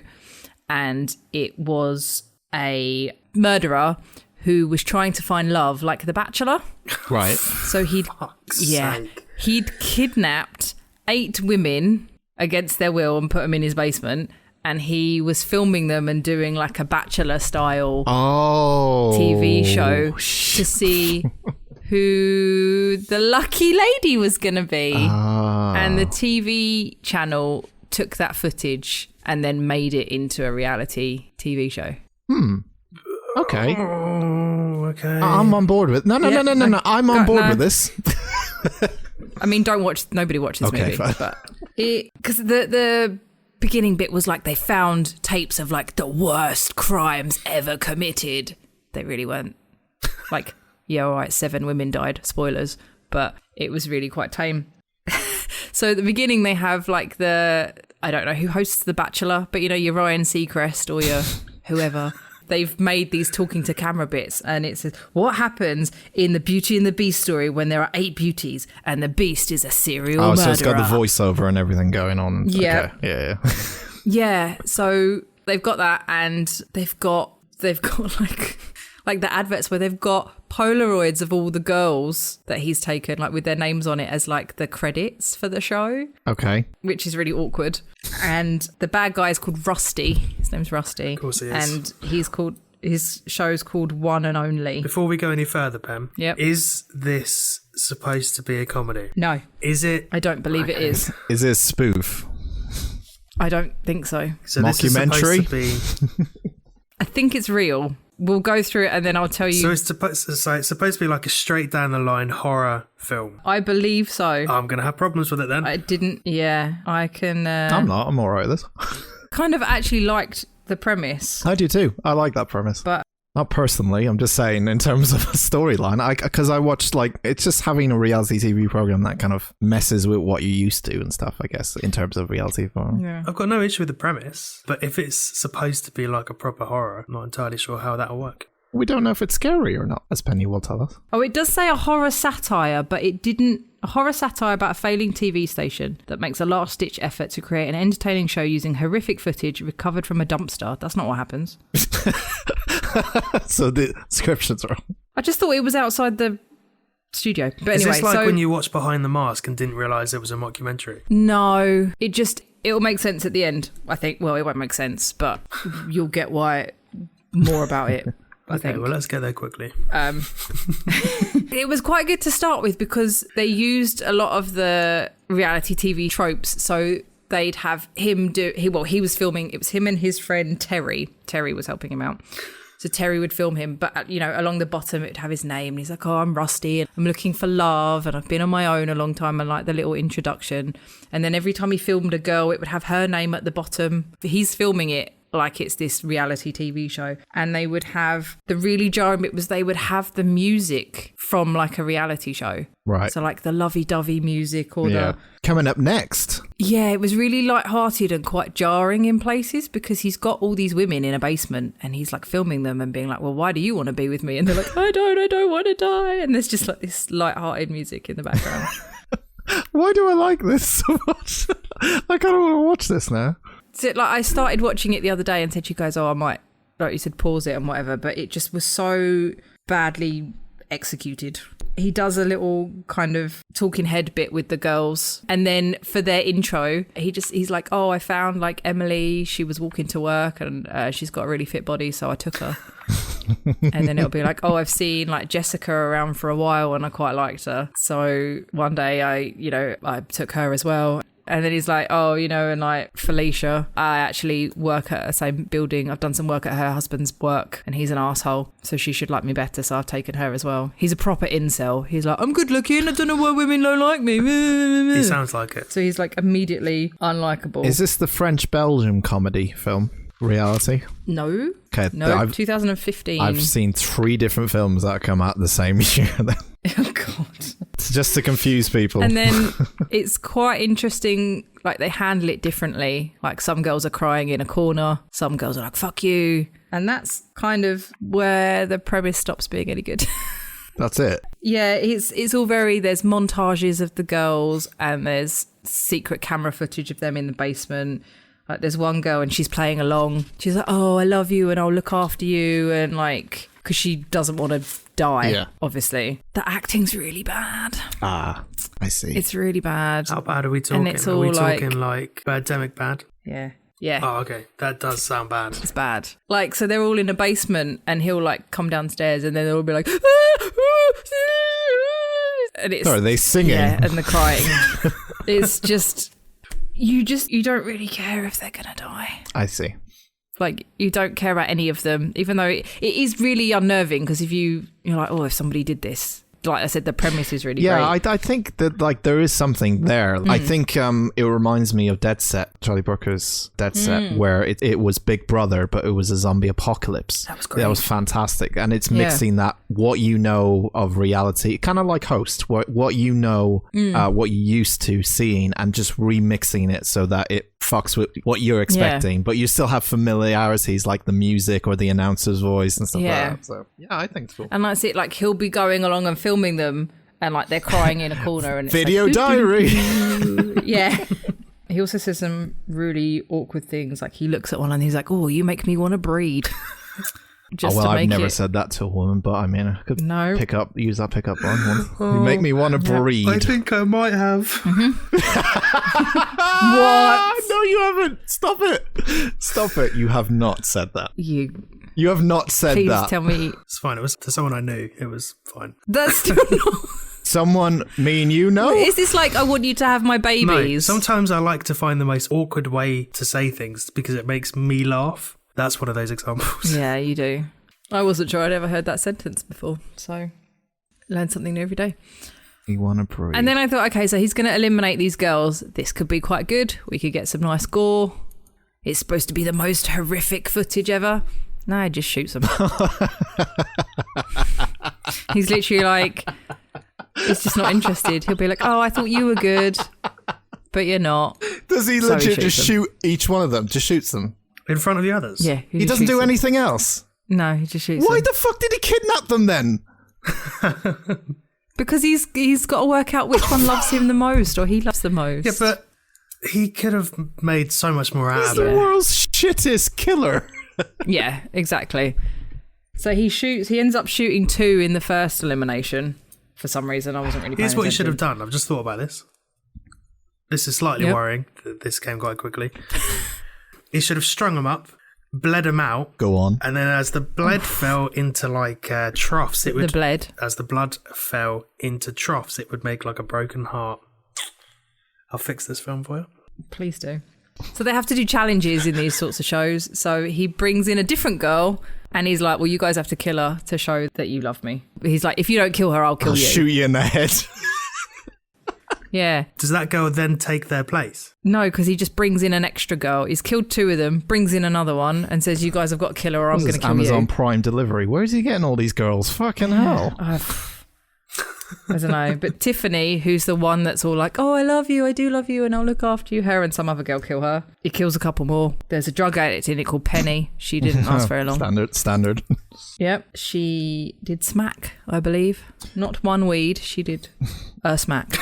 and it was a murderer who was trying to find love, like The Bachelor. Right. So he'd Sake. kidnapped 8 women against their will and put them in his basement, and he was filming them and doing like a Bachelor style TV show to see who the lucky lady was going to be. And the TV channel took that footage and then made it into a reality TV show. Okay. Oh, okay. I'm on board with... No. I'm on board with this. I mean, nobody watch this movie. Fine. But because the beginning bit was like they found tapes of like the worst crimes ever committed. They really weren't. Like, yeah, all right, 7 women died. Spoilers. But it was really quite tame. So at the beginning they have like I don't know who hosts The Bachelor, but you know, your Ryan Seacrest or your whoever. They've made these talking to camera bits, and it says, what happens in the Beauty and the Beast story when there are 8 beauties and the Beast is a serial murderer? So it's got the voiceover and everything going on. Yeah. Okay. Yeah. Yeah, so they've got that, and they've got like the adverts where they've got Polaroids of all the girls that he's taken, like with their names on it as like the credits for the show. Okay. Which is really awkward. And the bad guy is called Rusty. His name's Rusty. Of course he is. And his show's called One and Only. Before we go any further, Pam, is this supposed to be a comedy? No. Is it? I don't believe it is. Is it a spoof? I don't think so. So this is supposed to be... I think it's real. We'll go through it and then I'll tell you. So it's supposed to be like a straight down the line horror film. I believe so. I'm going to have problems with it then. I can... I'm not. I'm all right with this. Kind of actually liked the premise. I do too. I like that premise. But not personally, I'm just saying in terms of a storyline, because I watched, like, it's just having a reality TV program that kind of messes with what you used to and stuff, I guess, in terms of reality film. Yeah. I've got no issue with the premise, but if it's supposed to be like a proper horror, I'm not entirely sure how that'll work. We don't know if it's scary or not, as Penny will tell us. Oh, it does say a horror satire, but it didn't... A horror satire about a failing TV station that makes a last-ditch effort to create an entertaining show using horrific footage recovered from a dumpster. That's not what happens. So the description's wrong. I just thought it was outside the studio. But Is anyway, this like when you watched Behind the Mask and didn't realise it was a mockumentary? No. It'll make sense at the end, I think. Well, it won't make sense, but you'll get more about it. I think. Well, let's get there quickly. It was quite good to start with because they used a lot of the reality TV tropes. So they'd have him he was filming, it was him and his friend Terry. Terry was helping him out. So Terry would film him, but, you know, along the bottom it would have his name. And he's like, oh, I'm Rusty and I'm looking for love and I've been on my own a long time, and like the little introduction. And then every time he filmed a girl, it would have her name at the bottom. He's filming it like it's this reality TV show. And they would have, the really jarring bit was they would have the music from like a reality show. Right. So like the lovey-dovey music or yeah. Coming up next. Yeah, it was really light-hearted and quite jarring in places because he's got all these women in a basement and he's like filming them and being like, well, why do you want to be with me? And they're like, I don't want to die. And there's just like this light-hearted music in the background. Why do I like this so much? I kind of want to watch this now. So like I started watching it the other day and said, you guys, I might, like you said, pause it and whatever, but it just was so badly executed. He does a little kind of talking head bit with the girls, and then for their intro he's like, oh, I found like Emily, she was walking to work and she's got a really fit body, so I took her. And then it'll be like, oh, I've seen like Jessica around for a while and I quite liked her, so one day I took her as well. And then he's like, oh, you know, and like Felicia, I actually work at the same building. I've done some work at her husband's work and he's an asshole, so she should like me better, so I've taken her as well. He's a proper incel. He's like, I'm good looking, I don't know why women don't like me. He sounds like it. So he's like immediately unlikable. Is this the French-Belgium comedy film? Reality? No. Okay. No, 2015. I've seen 3 different films that come out the same year. Oh, God. Just to confuse people. And then it's quite interesting, like they handle it differently. Like some girls are crying in a corner, some girls are like, fuck you. And that's kind of where the premise stops being any good. That's it. Yeah, it's all very, there's montages of the girls and there's secret camera footage of them in the basement. Like there's one girl and she's playing along. She's like, oh, I love you and I'll look after you. And like, because she doesn't want to die, obviously. The acting's really bad. Ah, I see. It's really bad. How bad are we talking? And it's are all we talking like Birdemic bad? Yeah. Yeah. Oh, okay. That does sound bad. It's bad. Like, so they're all in a basement and he'll like come downstairs and then they'll be like, and it's... Sorry, are they singing? Yeah, and the crying. It's just... You don't really care if they're gonna die. I see. Like, you don't care about any of them, even though it is really unnerving, because if you're like, oh, if somebody did this, like I said, the premise is really great. Yeah, I think that like there is something there. I think it reminds me of Dead Set, Charlie Brooker's Dead Set, where it was Big Brother, but it was a zombie apocalypse. That was great. That was fantastic. And it's mixing that, what you know of reality, kind of like Host, what you know, what you're used to seeing, and just remixing it so that it fucks with what you're expecting, but you still have familiarities like the music or the announcer's voice and stuff like that. So yeah, I think it's cool. And that's it, like he'll be going along and filming them and like they're crying in a corner and it's Video like, diary. Yeah. He also says some really awkward things, like he looks at one and he's like, oh, you make me want to breed. Just well, to make I've never it... said that to a woman, but I mean, I could use that pickup line one. You make me want to breed. I think I might have. What? No, you haven't. Stop it. Stop it. You have not said that. You have not said Please that. tell me. It's fine. It was to someone I knew. It was fine. That's still not... Someone, me and you know? Is this like, I want you to have my babies? No, sometimes I like to find the most awkward way to say things because it makes me laugh. That's one of those examples. Yeah, you do. I wasn't sure I'd ever heard that sentence before, so learn something new every day. You want to breed. And then I thought, okay, so he's going to eliminate these girls. This could be quite good. We could get some nice gore. It's supposed to be the most horrific footage ever. No, he just shoots them. He's literally like, he's just not interested. He'll be like, oh, I thought you were good, but you're not. Does he So legit he just shoots shoot each one of them? Just shoots them? In front of the others? Yeah. He doesn't do anything else? No, he just shoots Why them. the fuck did he kidnap them then? Because he's got to work out which one loves him the most, or he loves the most. Yeah, but he could have made so much more out He's of the it. world's shittest killer. Yeah, exactly. So he ends up shooting 2 in the first elimination for some reason. I wasn't really paying Here's what he attention. should have done. I've just thought about this. This is slightly worrying. This came quite quickly. He should have strung them up, bled them out. Go on. And then as the blood fell into like troughs, it would... The bled. As the blood fell into troughs, it would make like a broken heart. I'll fix this film for you. Please do. So they have to do challenges in these sorts of shows. So he brings in a different girl And he's like, well, you guys have to kill her to show that you love me. He's like, if you don't kill her, I'll kill you. Shoot you in the head. Yeah. Does that girl then take their place? No, because he just brings in an extra girl. He's killed 2 of them, brings in another one, and says, you guys have got to kill her or I'm going to kill Amazon you. Prime delivery. Where is he getting all these girls? Fucking hell. I don't know. But Tiffany, who's the one that's all like, oh, I love you, I do love you, and I'll look after you. Her and some other girl kill her. He kills a couple more. There's a drug addict in it called Penny. She didn't last very long. Standard. Yep. She did smack, I believe. Not one weed. She did a smack.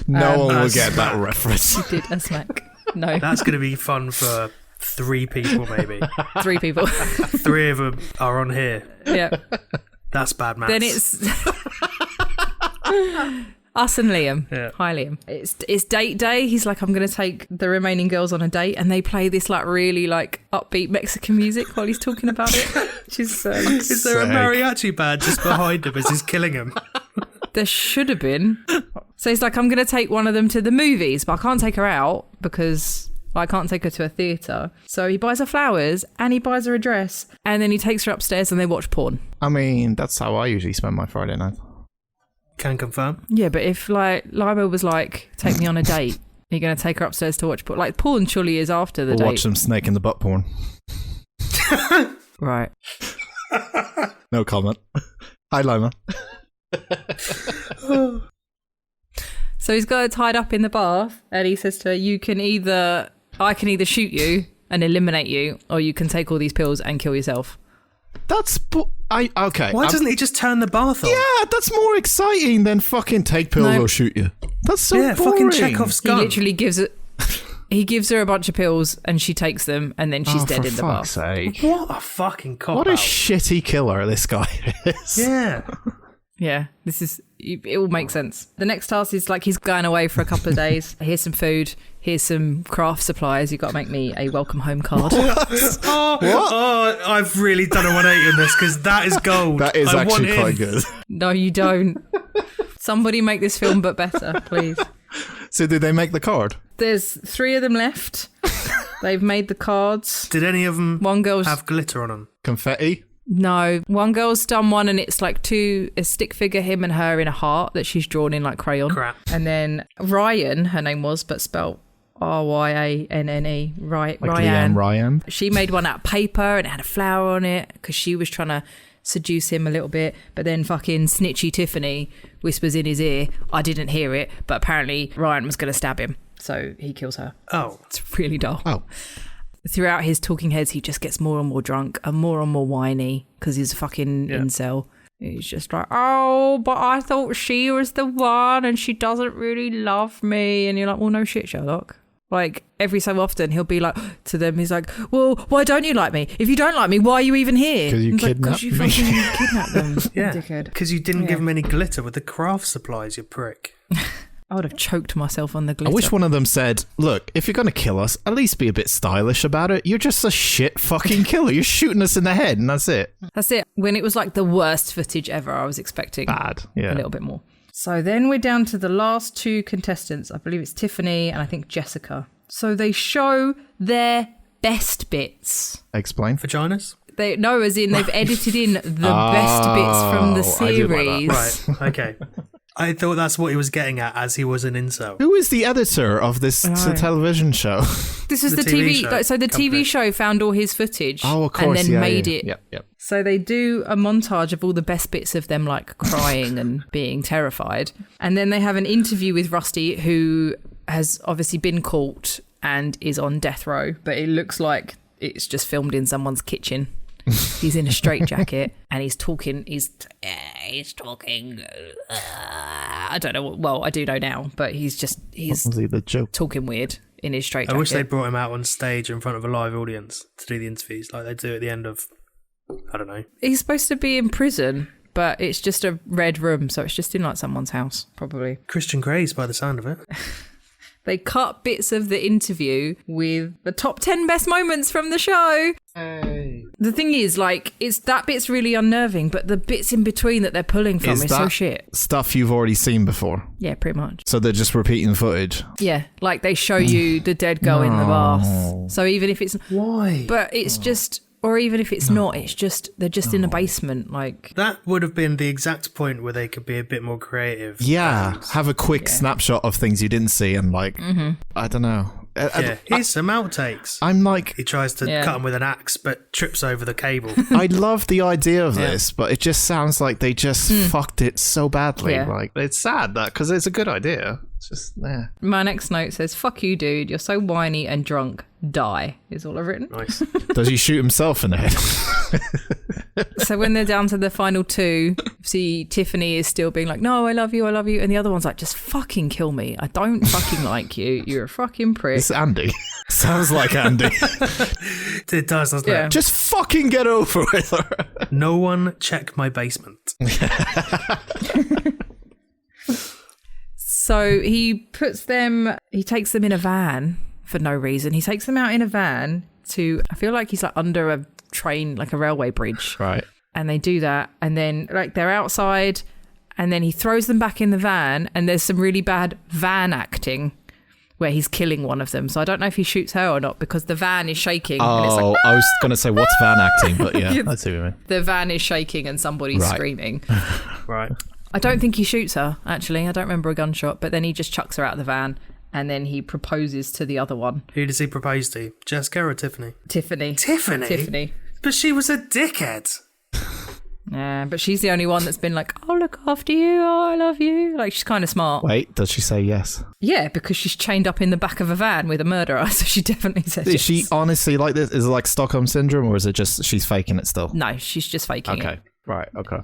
No one will get that reference. She did a smack. No. That's going to be fun for 3 people, maybe. 3 people. 3 of them are on here. Yeah. That's bad maths. Then it's us and Liam. Yeah. Hi, Liam. It's date day. He's like, I'm going to take the remaining girls on a date, and they play this like really like upbeat Mexican music while he's talking about it. Which is Is there a mariachi band just behind him as he's killing him? There should have been. So he's like, I'm going to take one of them to the movies, but I can't take her out because I can't take her to a theatre. So he buys her flowers and he buys her a dress, and then he takes her upstairs and they watch porn. I mean, that's how I usually spend my Friday night. Can confirm. Yeah, but if like Lima was like, take me on a date, you're going to take her upstairs to watch porn. Like porn surely is after the Or date. watch some snake in the butt porn. Right. No comment. Hi, Lima. So he's got her tied up in the bath, and he says to her, I can either shoot you and eliminate you, or you can take all these pills and kill yourself. That's... okay. Why doesn't he just turn the bath on? Yeah, that's more exciting than fucking take pills No. or shoot you. That's so Yeah, boring. fucking Chekhov's He gun. literally gives it... He gives her a bunch of pills, and she takes them, and then she's dead for in the fuck's bath. sake. What a fucking cop What a out. shitty killer this guy is. Yeah. Yeah, it all makes sense. The next task is like he's going away for a couple of days. Here's some food. Here's some craft supplies. You've got to make me a welcome home card. Oh, I've really done a 180 on this because that is gold. That is I want actually quite in. good. No, you don't. Somebody make this film but better, please. So did they make the card? There's 3 of them left. They've made the cards. Did any of them One girl's... have glitter on them? Confetti? No, one girl's done one, and it's like a stick figure, him and her in a heart that she's drawn in like crayon. Crap. And then Ryan, her name was, but spelt Ryanne. Like Ryan. Leanne Ryan? She made one out of paper and it had a flower on it because she was trying to seduce him a little bit. But then fucking snitchy Tiffany whispers in his ear, I didn't hear it, but apparently Ryan was going to stab him. So he kills her. Oh. It's really dull. Oh. Throughout his talking heads, he just gets more and more drunk and more whiny because he's a fucking incel. He's just like, oh, but I thought she was the one and she doesn't really love me. And you're like, well, no shit, Sherlock. Like, every so often, he'll be like, to them, he's like, well, why don't you like me? If you don't like me, why are you even here? Because you Because you fucking kidnapped them, Yeah. dickhead. Because you didn't give him any glitter with the craft supplies, you prick. I would have choked myself on the glitter. I wish one of them said, look, if you're going to kill us, at least be a bit stylish about it. You're just a shit fucking killer. You're shooting us in the head and that's it. That's it. When it was like the worst footage ever, I was expecting Bad. Yeah. a little bit more. So then we're down to the last 2 contestants. I believe it's Tiffany and I think Jessica. So they show their best bits. Explain. Vaginas? No, as in they've edited in the best bits from the I do like that. series. Right, okay. I thought that's what he was getting at as he was an incel. Who is the editor of this television show? This is the The TV TV. show So the company. TV show found all his footage Oh, of course. and then yeah, made yeah. it. Yep. So they do a montage of all the best bits of them like crying and being terrified. And then they have an interview with Rusty, who has obviously been caught and is on death row, but it looks like it's just filmed in someone's kitchen. He's in a straitjacket and he's talking. He's talking. I don't know. Well, I do know now, but he's Was he the joke? talking weird in his straitjacket. I wish they'd brought him out on stage in front of a live audience to do the interviews like they do at the end of, I don't know. He's supposed to be in prison, but it's just a red room, so it's just in like someone's house, probably. Christian Grey's by the sound of it. They cut bits of the interview with the top 10 best moments from the show. Hey. The thing is, like, that bit's really unnerving, but the bits in between that they're pulling from is so shit. Stuff you've already seen before? Yeah, pretty much. So they're just repeating footage? Yeah, like they show you the dead girl in the bath. So even if it's... Why? But it's just... or even if it's not, it's just they're just in a basement. Like that would have been the exact point where they could be a bit more creative. Yeah, and, have a quick snapshot of things you didn't see and like, I don't know. Here's some outtakes. I'm like, he tries to cut him with an axe, but trips over the cable. I love the idea of this, but it just sounds like they just fucked it so badly. Yeah. Like, it's sad that because it's a good idea. It's just my next note says, "Fuck you, dude. You're so whiny and drunk. Die." Is all I've written. Nice. Does he shoot himself in the head? So when they're down to the final two, see Tiffany is still being like, "No, I love you, and the other one's like, "Just fucking kill me. I don't fucking like you. You're a fucking prick." It's Andy. Sounds like Andy. It does, doesn't it? Just fucking get over with her. No one check my basement. So he takes them in a van for no reason. He takes them out in a van to, I feel like he's like under a train, like a railway bridge. Right. And they do that. And then like they're outside and then he throws them back in the van and there's some really bad van acting where he's killing one of them. So I don't know if he shoots her or not because the van is shaking. Oh, and it's like, I was going to say what's van acting, but yeah, I see what you mean. the van is shaking and somebody's screaming. Right. I don't think he shoots her, actually. I don't remember a gunshot, but then he just chucks her out of the van and then he proposes to the other one. Who does he propose to? Jessica or Tiffany? Tiffany. Tiffany? But she was a dickhead. Yeah, but she's the only one that's been like, "I'll look after you, oh, I love you." Like, she's kind of smart. Wait, does she say yes? Yeah, because she's chained up in the back of a van with a murderer, so she definitely says yes. Is she honestly like this? Is it like Stockholm Syndrome or is it just she's faking it still? No, she's just faking it. Okay, right, okay.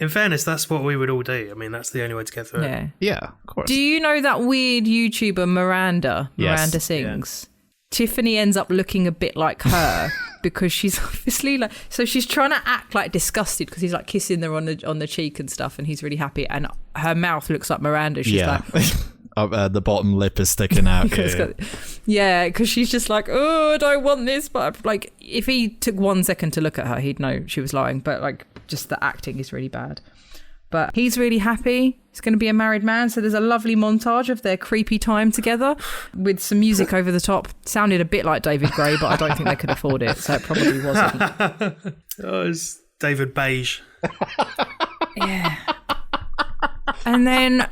In fairness, that's what we would all do. I mean, that's the only way to get through it. Yeah, of course. Do you know that weird YouTuber Miranda? Yes. Miranda Sings. Yeah. Tiffany ends up looking a bit like her because she's obviously like, so she's trying to act like disgusted because he's like kissing her on the cheek and stuff and he's really happy and her mouth looks like Miranda. She's like the bottom lip is sticking out. Yeah, because she's just like, "Oh, I don't want this," but like if he took 1 second to look at her he'd know she was lying, but like just the acting is really bad. But he's really happy. He's going to be a married man. So there's a lovely montage of their creepy time together with some music over the top. Sounded a bit like David Gray, but I don't think they could afford it. So it probably wasn't. It's David Beige. Yeah. And then,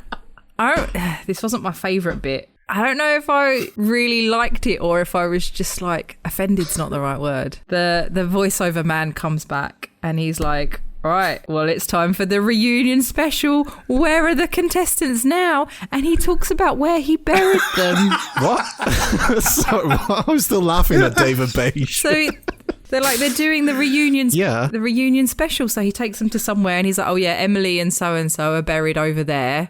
this wasn't my favourite bit. I don't know if I really liked it or if I was just like, offended's not the right word. The voiceover man comes back and he's like, "All right, well, it's time for the reunion special. Where are the contestants now?" And he talks about where he buried them. What? Sorry, I'm still laughing at David Beige. So they're doing the reunion, the reunion special. So he takes them to somewhere and he's like, "Oh yeah, Emily and so are buried over there."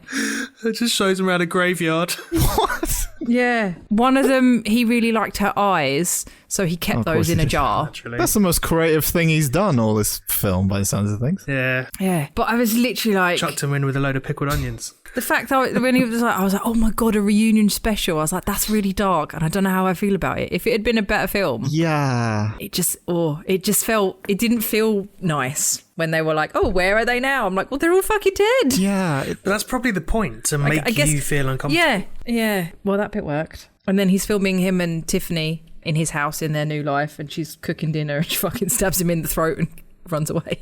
It just shows them around a graveyard. What? Yeah. One of them, he really liked her eyes, so he kept those in a jar. Naturally. That's the most creative thing he's done all this film by the sounds of things. Yeah. Yeah. But I was literally like... Chucked him in with a load of pickled onions. The fact that when he was like, I was like, "Oh my God, a reunion special." I was like, that's really dark. And I don't know how I feel about it. If it had been a better film. Yeah. It didn't feel nice when they were like, "Oh, where are they now?" I'm like, well, they're all fucking dead. Yeah. But that's probably the point, to make I guess, you feel uncomfortable. Yeah. Well, that bit worked. And then he's filming him and Tiffany in his house in their new life and she's cooking dinner and she fucking stabs him in the throat and runs away.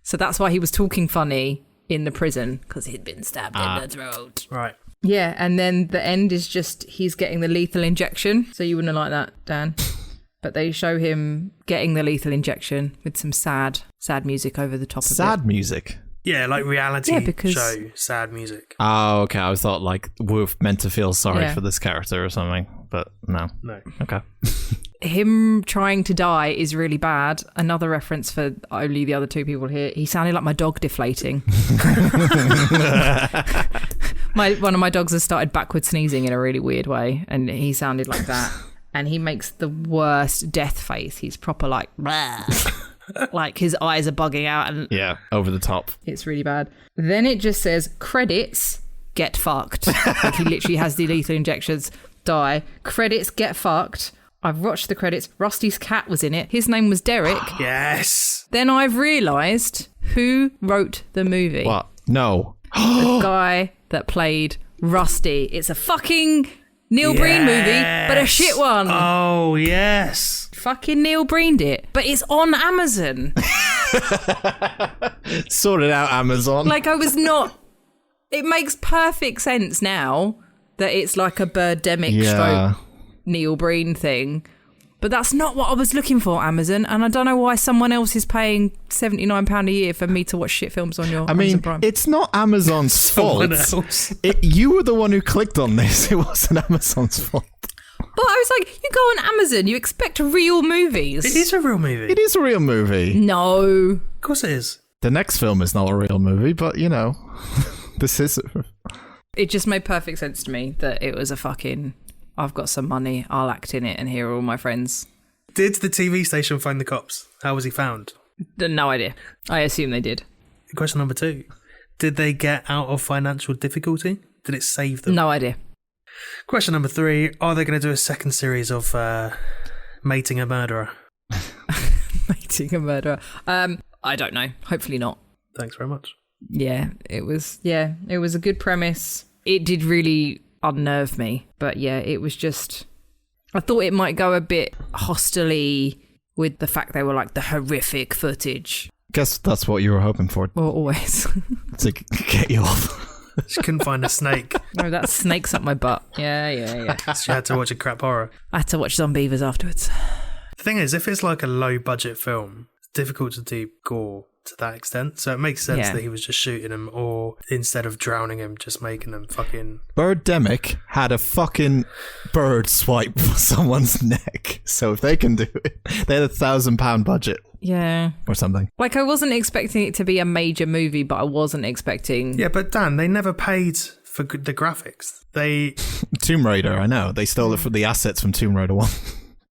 So that's why he was talking funny in the prison, because he'd been stabbed in the throat. Right. Yeah, and then the end is just he's getting the lethal injection. So you wouldn't like that, Dan. But they show him getting the lethal injection with some sad music over the top of it. Sad music? Yeah, like reality show, sad music. Oh, okay. I thought like we're meant to feel sorry for this character or something, but no. No. Okay. Him trying to die is really bad. Another reference for only the other two people here. He sounded like my dog deflating. One of my dogs has started backward sneezing in a really weird way, and he sounded like that. And he makes the worst death face. He's proper like, like his eyes are bugging out, and over the top. It's really bad. Then it just says credits, get fucked. Like he literally has the lethal injections, die. Credits, get fucked. I've watched the credits. Rusty's cat was in it. His name was Derek. Yes. Then I've realised who wrote the movie. What? No. The guy that played Rusty. It's a fucking Neil Breen movie, but a shit one. Oh, yes. Fucking Neil Breened it. But it's on Amazon. Sort it out, Amazon. Like, I was not... It makes perfect sense now that it's like a Birdemic stroke Neil Breen thing. But that's not what I was looking for, Amazon. And I don't know why someone else is paying £79 a year for me to watch shit films on your Amazon Prime. It's not Amazon's fault. You were the one who clicked on this. It wasn't Amazon's fault. But I was like, you go on Amazon, you expect real movies. It is a real movie. It is a real movie. No. Of course it is. The next film is not a real movie, but, you know, this is... It just made perfect sense to me that it was a fucking... I've got some money, I'll act in it, and here are all my friends. Did the TV station find the cops? How was he found? No idea. I assume they did. Question number 2. Did they get out of financial difficulty? Did it save them? No idea. Question number 3. Are they going to do a second series of Mating a Murderer? Mating a Murderer. I don't know. Hopefully not. Thanks very much. Yeah, it was a good premise. It did really unnerve me, but yeah, it was just... I thought it might go a bit hostily with the fact they were like the horrific footage. Guess that's what you were hoping for. Well, always. To get you off. She couldn't find a snake. No, that snake's up my butt. Yeah. She had to watch a crap horror. I had to watch Zombievers afterwards. The thing is, if it's like a low budget film, it's difficult to do gore to that extent. So it makes sense that he was just shooting him, or instead of drowning him, just making him fucking... Birdemic had a fucking bird swipe someone's neck. So if they can do it, they had £1,000 budget. Yeah. Or something. Like, I wasn't expecting it to be a major movie, but I wasn't expecting... Yeah, but Dan, they never paid for the graphics. They... Tomb Raider, I know. They stole it from the assets from Tomb Raider 1.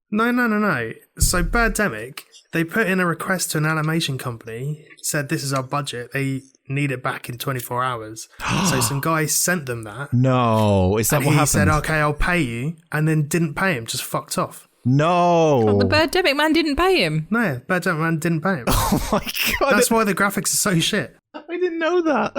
No. So Birdemic, they put in a request to an animation company, said this is our budget, they need it back in 24 hours. So some guy sent them that. No, is that what happened? He said, okay, I'll pay you, and then didn't pay him, just fucked off. No. Oh, the Birdemic man didn't pay him. No, Birdemic man didn't pay him. Oh my God. That's why the graphics are so shit. I didn't know that.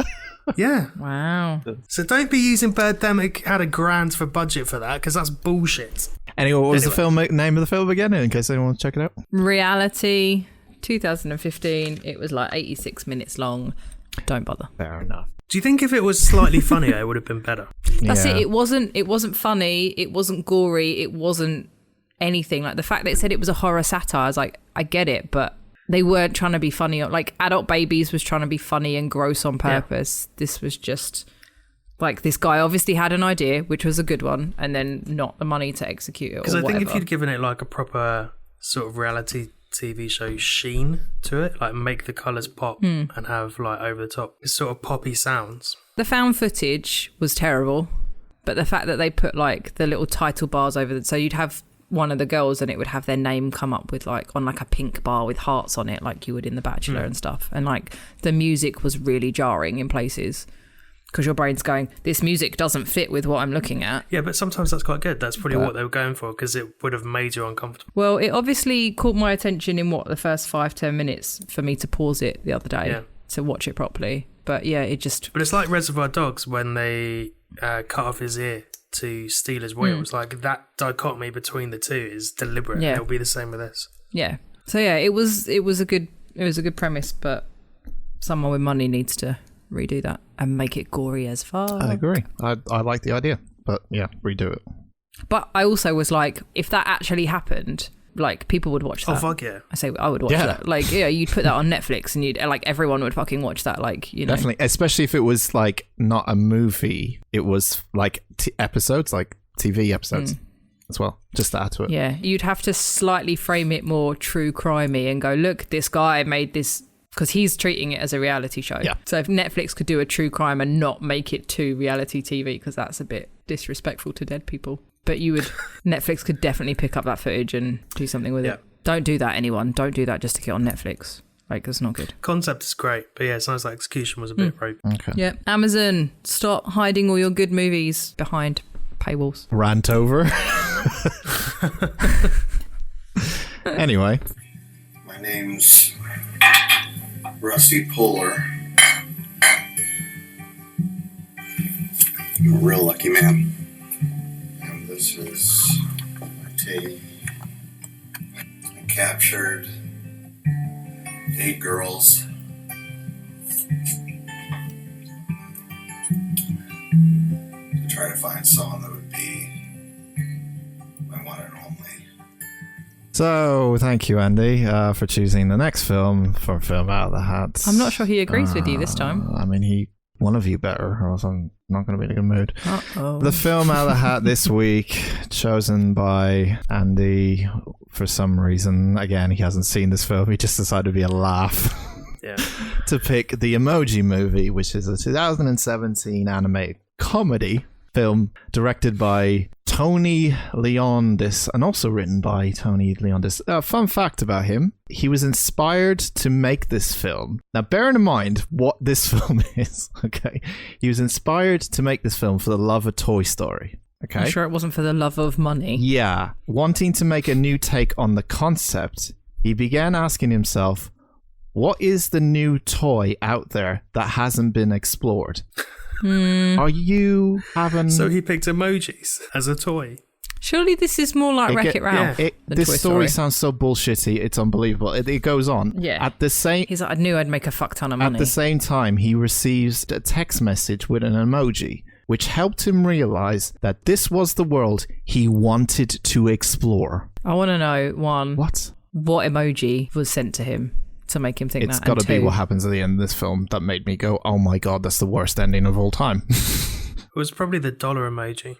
Yeah. Wow. So don't be using Birdemic had £1,000 for budget for that, because that's bullshit. Anyway, what was the name of the film again, in case anyone wants to check it out? Reality, 2015. It was like 86 minutes long. Don't bother. Fair enough. Do you think if it was slightly funnier, it would have been better? That's it. It wasn't funny. It wasn't gory. It wasn't anything. Like, the fact that it said it was a horror satire, I was like, I get it, but they weren't trying to be funny. Like, Adult Babies was trying to be funny and gross on purpose. Yeah. This was just like, this guy obviously had an idea, which was a good one, and then not the money to execute it. Because I think if you'd given it like a proper sort of reality TV show sheen to it, like make the colours pop and have like over the top sort of poppy sounds. The found footage was terrible, but the fact that they put like the little title bars over so you'd have one of the girls and it would have their name come up with like on like a pink bar with hearts on it, like you would in The Bachelor and stuff, and like the music was really jarring in places because your brain's going, this music doesn't fit with what I'm looking at. Yeah, but sometimes that's quite good. That's probably what they were going for, because it would have made you uncomfortable. Well, it obviously caught my attention in the first 5-10 minutes for me to pause it the other day to watch it properly. But yeah, it just... But it's like Reservoir Dogs when they cut off his ear to steal his wheels. Like, that dichotomy between the two is deliberate. Yeah. It'll be the same with this. Yeah. So yeah, it was a good premise, but someone with money needs to redo that and make it gory as fuck. I agree. I like the idea, but yeah, redo it. But I also was like, if that actually happened, like, people would watch that. Oh, fuck yeah. I would watch that. Like, yeah, you'd put that on Netflix and you'd, like, everyone would fucking watch that, like, you know. Definitely, especially if it was, like, not a movie. It was, like, episodes, like TV episodes as well, just to add to it. Yeah, you'd have to slightly frame it more true crimey and go, look, this guy made this... Because he's treating it as a reality show. Yeah. So if Netflix could do a true crime and not make it to reality TV, because that's a bit disrespectful to dead people. But Netflix could definitely pick up that footage and do something with it. Don't do that, anyone. Don't do that just to get on Netflix. Like, that's not good. Concept is great, but yeah, it sounds like execution was a bit rogue. Okay. Yeah. Amazon, stop hiding all your good movies behind paywalls. Rant over. Anyway. My name's Rusty Polar. I'm a real lucky man. And this is my tea. captured 8 girls to try to find someone that would be my one and only. So, thank you, Andy, for choosing the next film for Film Out of the Hat. I'm not sure he agrees with you this time. I mean, one of you better, or else I'm not going to be in a good mood. Uh-oh. The film Out of the Hat this week, chosen by Andy for some reason. Again, he hasn't seen this film. He just decided to be a laugh. Yeah. To pick The Emoji Movie, which is a 2017 animated comedy film directed by Tony Leondis and also written by Tony Leondis. Fun fact about him, he was inspired to make this film. Now, bearing in mind what this film is, okay? He was inspired to make this film for the love of Toy Story. Okay. I'm sure it wasn't for the love of money. Yeah. Wanting to make a new take on the concept, he began asking himself, what is the new toy out there that hasn't been explored? Are you having... So he picked emojis as a toy. Surely this is more like Wreck-It Ralph than This Toy story sounds so bullshitty, it's unbelievable. It goes on. Yeah. At the same... He's like, I knew I'd make a fuck ton of money. At the same time, he receives a text message with an emoji, which helped him realize that this was the world he wanted to explore. I want to know, one, What emoji was sent to him to make him think It's that? got to be two, what happens at the end of this film that made me go, oh my god, that's the worst ending of all time. It was probably the dollar emoji.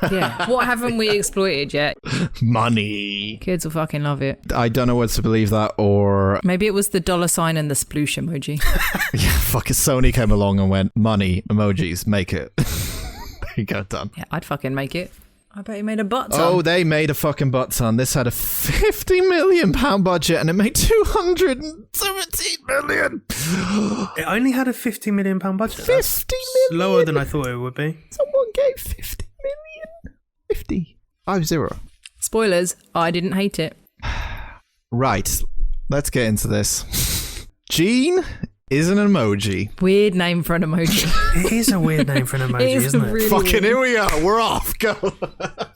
Yeah. What haven't we exploited yet? Money. Kids will fucking love it. I don't know whether to believe that or... Maybe it was the $sign and the sploosh emoji. Yeah, fucking Sony came along and went, money, emojis, make it. There you go, done. Yeah, I'd fucking make it. I bet he made a butt ton. Oh, they made a fucking butt ton. This had a £50 million budget and it made 217 million. It only had a £50 million budget. 50 million? Lower than I thought it would be. Someone gave 50 million. 50. 50. Spoilers, I didn't hate it. Right, let's get into this. Gene is an emoji. Weird name for an emoji. It is a weird name for an emoji, It is isn't it? really Fucking weird. here we are. We're off. Go.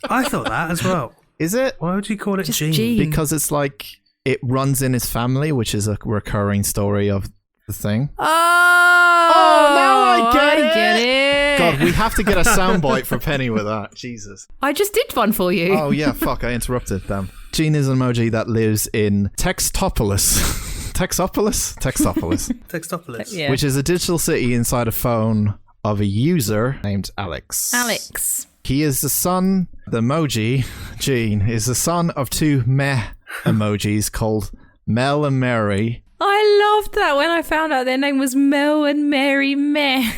I thought that as well. Is it? Why would you call it Just Gene? Gene. Because it's like it runs in his family, which is a recurring story of the thing. Oh, now I get it. God, we have to get a soundbite for Penny with that. Jesus. I just did one for you. Oh, yeah, fuck, I interrupted them. Gene is an emoji that lives in Textopolis. Textopolis. Yeah. Which is a digital city inside a phone of a user named Alex. Alex. He is the son, the emoji, Gene, is the son of two meh emojis called Mel and Mary. I loved that when I found out their name was Mel and Mary Meh.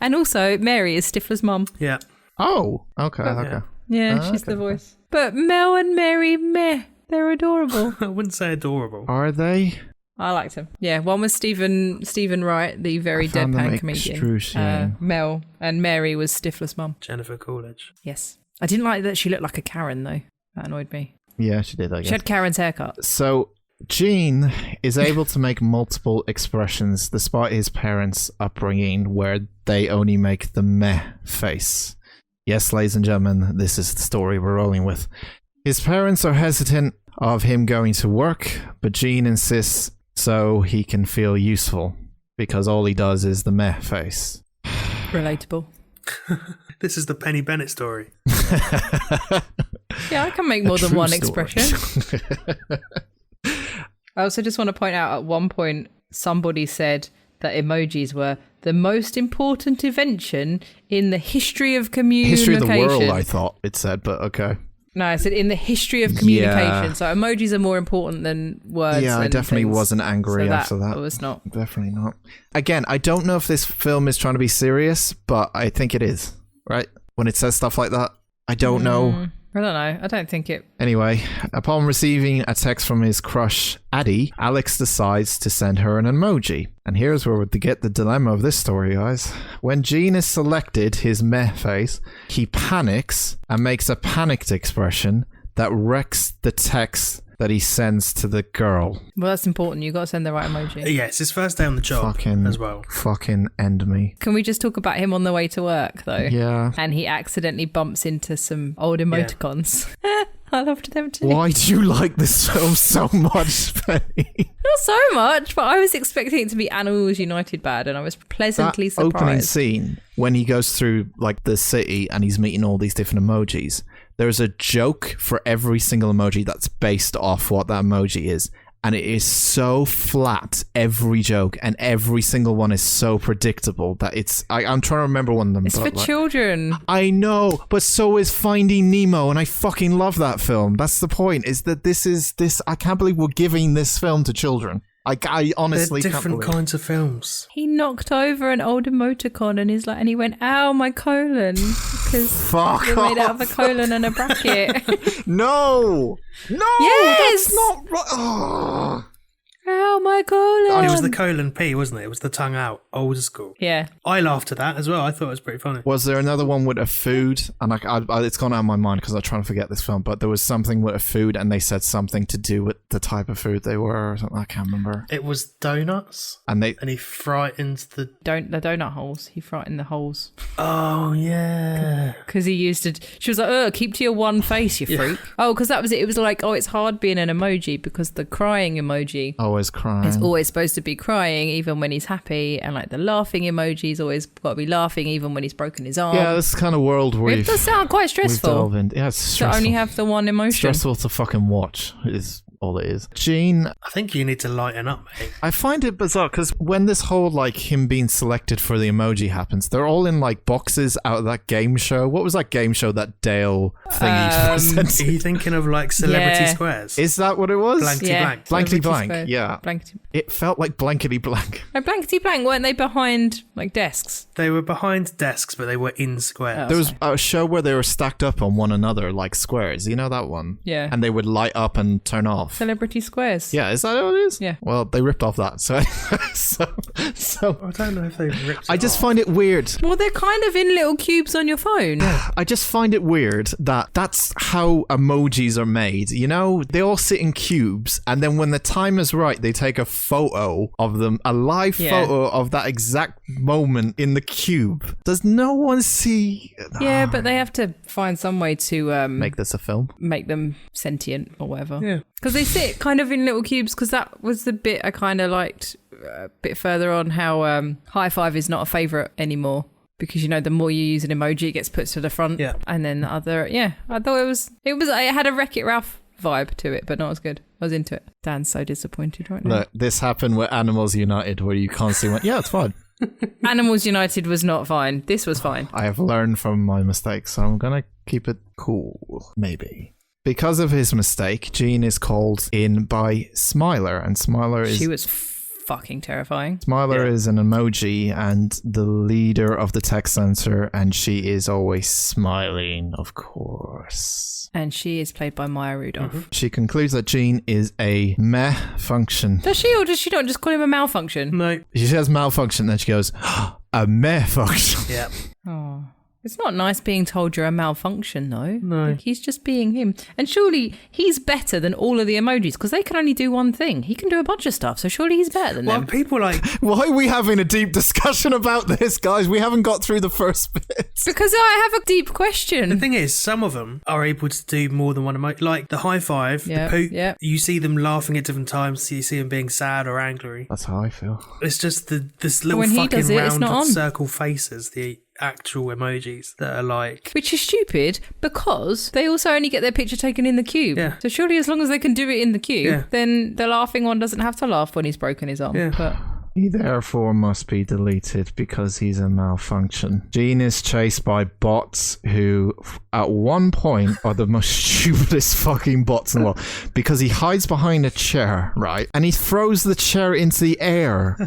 And also, Mary is Stifler's mum. Yeah. Oh, okay. Yeah, she's the voice. But Mel and Mary Meh, they're adorable. I wouldn't say adorable. Are they? I liked him. Yeah, one was Stephen Wright, the very found them deadpan comedian. excruciating. Mel, and Mary was Stifler's mum. Jennifer Coolidge. Yes. I didn't like that she looked like a Karen, though. That annoyed me. Yeah, she did, I guess. She had Karen's haircut. So, Gene is able to make multiple expressions despite his parents' upbringing where they only make the meh face. Yes, ladies and gentlemen, this is the story we're rolling with. His parents are hesitant of him going to work, but Gene insists so he can feel useful because all he does is the meh face. Relatable. This is the Penny Bennett story. Yeah, I can make more than True one story. expression. I also just want to point out at one point somebody said that emojis were the most important invention in the history of communication. History of the world, I thought it said, but okay. No, I said in the history of communication. Yeah. So emojis are more important than words. Yeah, I and definitely things. wasn't angry So after that. It was not. Definitely not. Again, I don't know if this film is trying to be serious, but I think it is, right? When it says stuff like that, I don't know. I don't know. I don't think it. Anyway, upon receiving a text from his crush, Addie, Alex decides to send her an emoji. And here's where we get the dilemma of this story, guys. When Gene is selected, his meh face, he panics and makes a panicked expression that wrecks the text that he sends to the girl. Well, that's important. You got to send the right emoji. Yeah, it's his first day on the job as well. Fucking end me. Can we just talk about him on the way to work, though? Yeah. And he accidentally bumps into some old emoticons. I loved them too. Why do you like this film so much, Penny? Not so much, but I was expecting it to be Animals United bad, and I was pleasantly That surprised. opening scene when he goes through like the city and he's meeting all these different emojis. There's a joke for every single emoji that's based off what that emoji is. And it is so flat, every joke, and every single one is so predictable that it's... I'm trying to remember one of them. It's for children. I know, but so is Finding Nemo, and I fucking love that film. That's the point, is that this... I can't believe we're giving this film to children. I honestly They're can't different believe. kinds of films. He knocked over an old emoticon and he went, ow, my colon. Because Fuck they're made out of a off. colon and a bracket. No! No! Yes! That's not right. Oh. Ow, my colon. It was the colon P, wasn't it? It was the tongue out, old school. Yeah. I laughed at that as well. I thought it was pretty funny. Was there another one with a food? And it's gone out of my mind because I'm trying to forget this film, but there was something with a food and they said something to do with the type of food they were or something. I can't remember. It was donuts, And and he frightens the... The donut holes. He frightened the holes. Oh, yeah. Because he used to... She was like, oh, keep to your one face, you freak. Oh, because that was it. It was like, oh, it's hard being an emoji because the crying emoji... always crying. It's always supposed to be crying even when he's happy, and like the laughing emoji's always got to be laughing even when he's broken his arm. Yeah, this kind of world It does sound quite we've stressful delved in. Yeah, it's to stressful. only have the one emotion. Stressful to fucking watch is all it is. Gene, I think you need to lighten up, mate. I find it bizarre because when this whole like him being selected for the emoji happens, they're all in like boxes out of that game show. What was that game show that Dale thingy Are presented? you thinking of like Celebrity Yeah. Squares? Is that what it was? Blankety blank. Blankety Celebrity blank. Square. Yeah. Blankety. It felt like blankety blank. No, blankety blank, weren't they behind like desks? They were behind desks, but they were in squares. There was a show where they were stacked up on one another like squares. You know that one? Yeah. And they would light up and turn off. Celebrity Squares. Yeah, is that what it is? Yeah. Well, they ripped off that. So I don't know if they ripped it I just off. find it weird. Well, they're kind of in little cubes on your phone. I just find it weird that that's how emojis are made. You know, they all sit in cubes, and then when the time is right, they take a photo of them, a live Yeah. photo of that exact moment in the cube. Does no one see? Yeah, but they have to find some way to Make this a film. make them sentient or whatever. Yeah. Because they sit kind of in little cubes, because that was the bit I kind of liked a bit further on, how high five is not a favourite anymore. Because, you know, the more you use an emoji, it gets put to the front. Yeah. And then the other, I thought it had a Wreck-It Ralph vibe to it, but not as good. I was into it. Dan's so disappointed right now. Look, this happened with Animals United, where you constantly went, yeah, it's fine. Animals United was not fine. This was fine. I have learned from my mistakes, so I'm going to keep it cool, maybe. Because of his mistake, Gene is called in by Smiler, and Smiler is... She was fucking terrifying. Smiler is an emoji and the leader of the tech center, and she is always smiling, of course. And she is played by Maya Rudolph. She concludes that Gene is a meh function. Does she, or does she not just call him a malfunction? No. She says malfunction, then she goes, a meh function. Yeah. Oh. It's not nice being told you're a malfunction, though. No. Like, he's just being him. And surely he's better than all of the emojis, because they can only do one thing. He can do a bunch of stuff, so surely he's better than Well, them. people like... Why are we having a deep discussion about this, guys? We haven't got through the first bit. Because I have a deep The question. thing is, some of them are able to do more than one emoji. Like the high five, Yeah, the poop. yeah. You see them laughing at different times. So you see them being sad or angry. That's how I feel. It's just this little when he fucking does it, it's round not on. circle faces, the actual emojis that are like... Which is stupid, because they also only get their picture taken in the cube. Yeah. So surely as long as they can do it in the cube, Yeah. then the laughing one doesn't have to laugh when he's broken his arm. Yeah. But He therefore must be deleted because he's a malfunction. Gene is chased by bots who, at one point, are the most stupidest fucking bots in the world. Because he hides behind a chair, right? And he throws the chair into the air,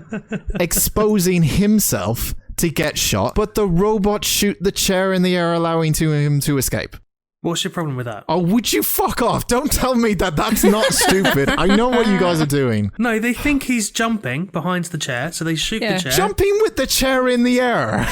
exposing himself to get shot. But the robots shoot the chair in the air, allowing him to escape. What's your problem with that? Oh, would you fuck off? Don't tell me that that's not stupid. I know what you guys are doing. No, they think he's jumping behind the chair, so they shoot Yeah. the chair. Jumping with the chair in the air.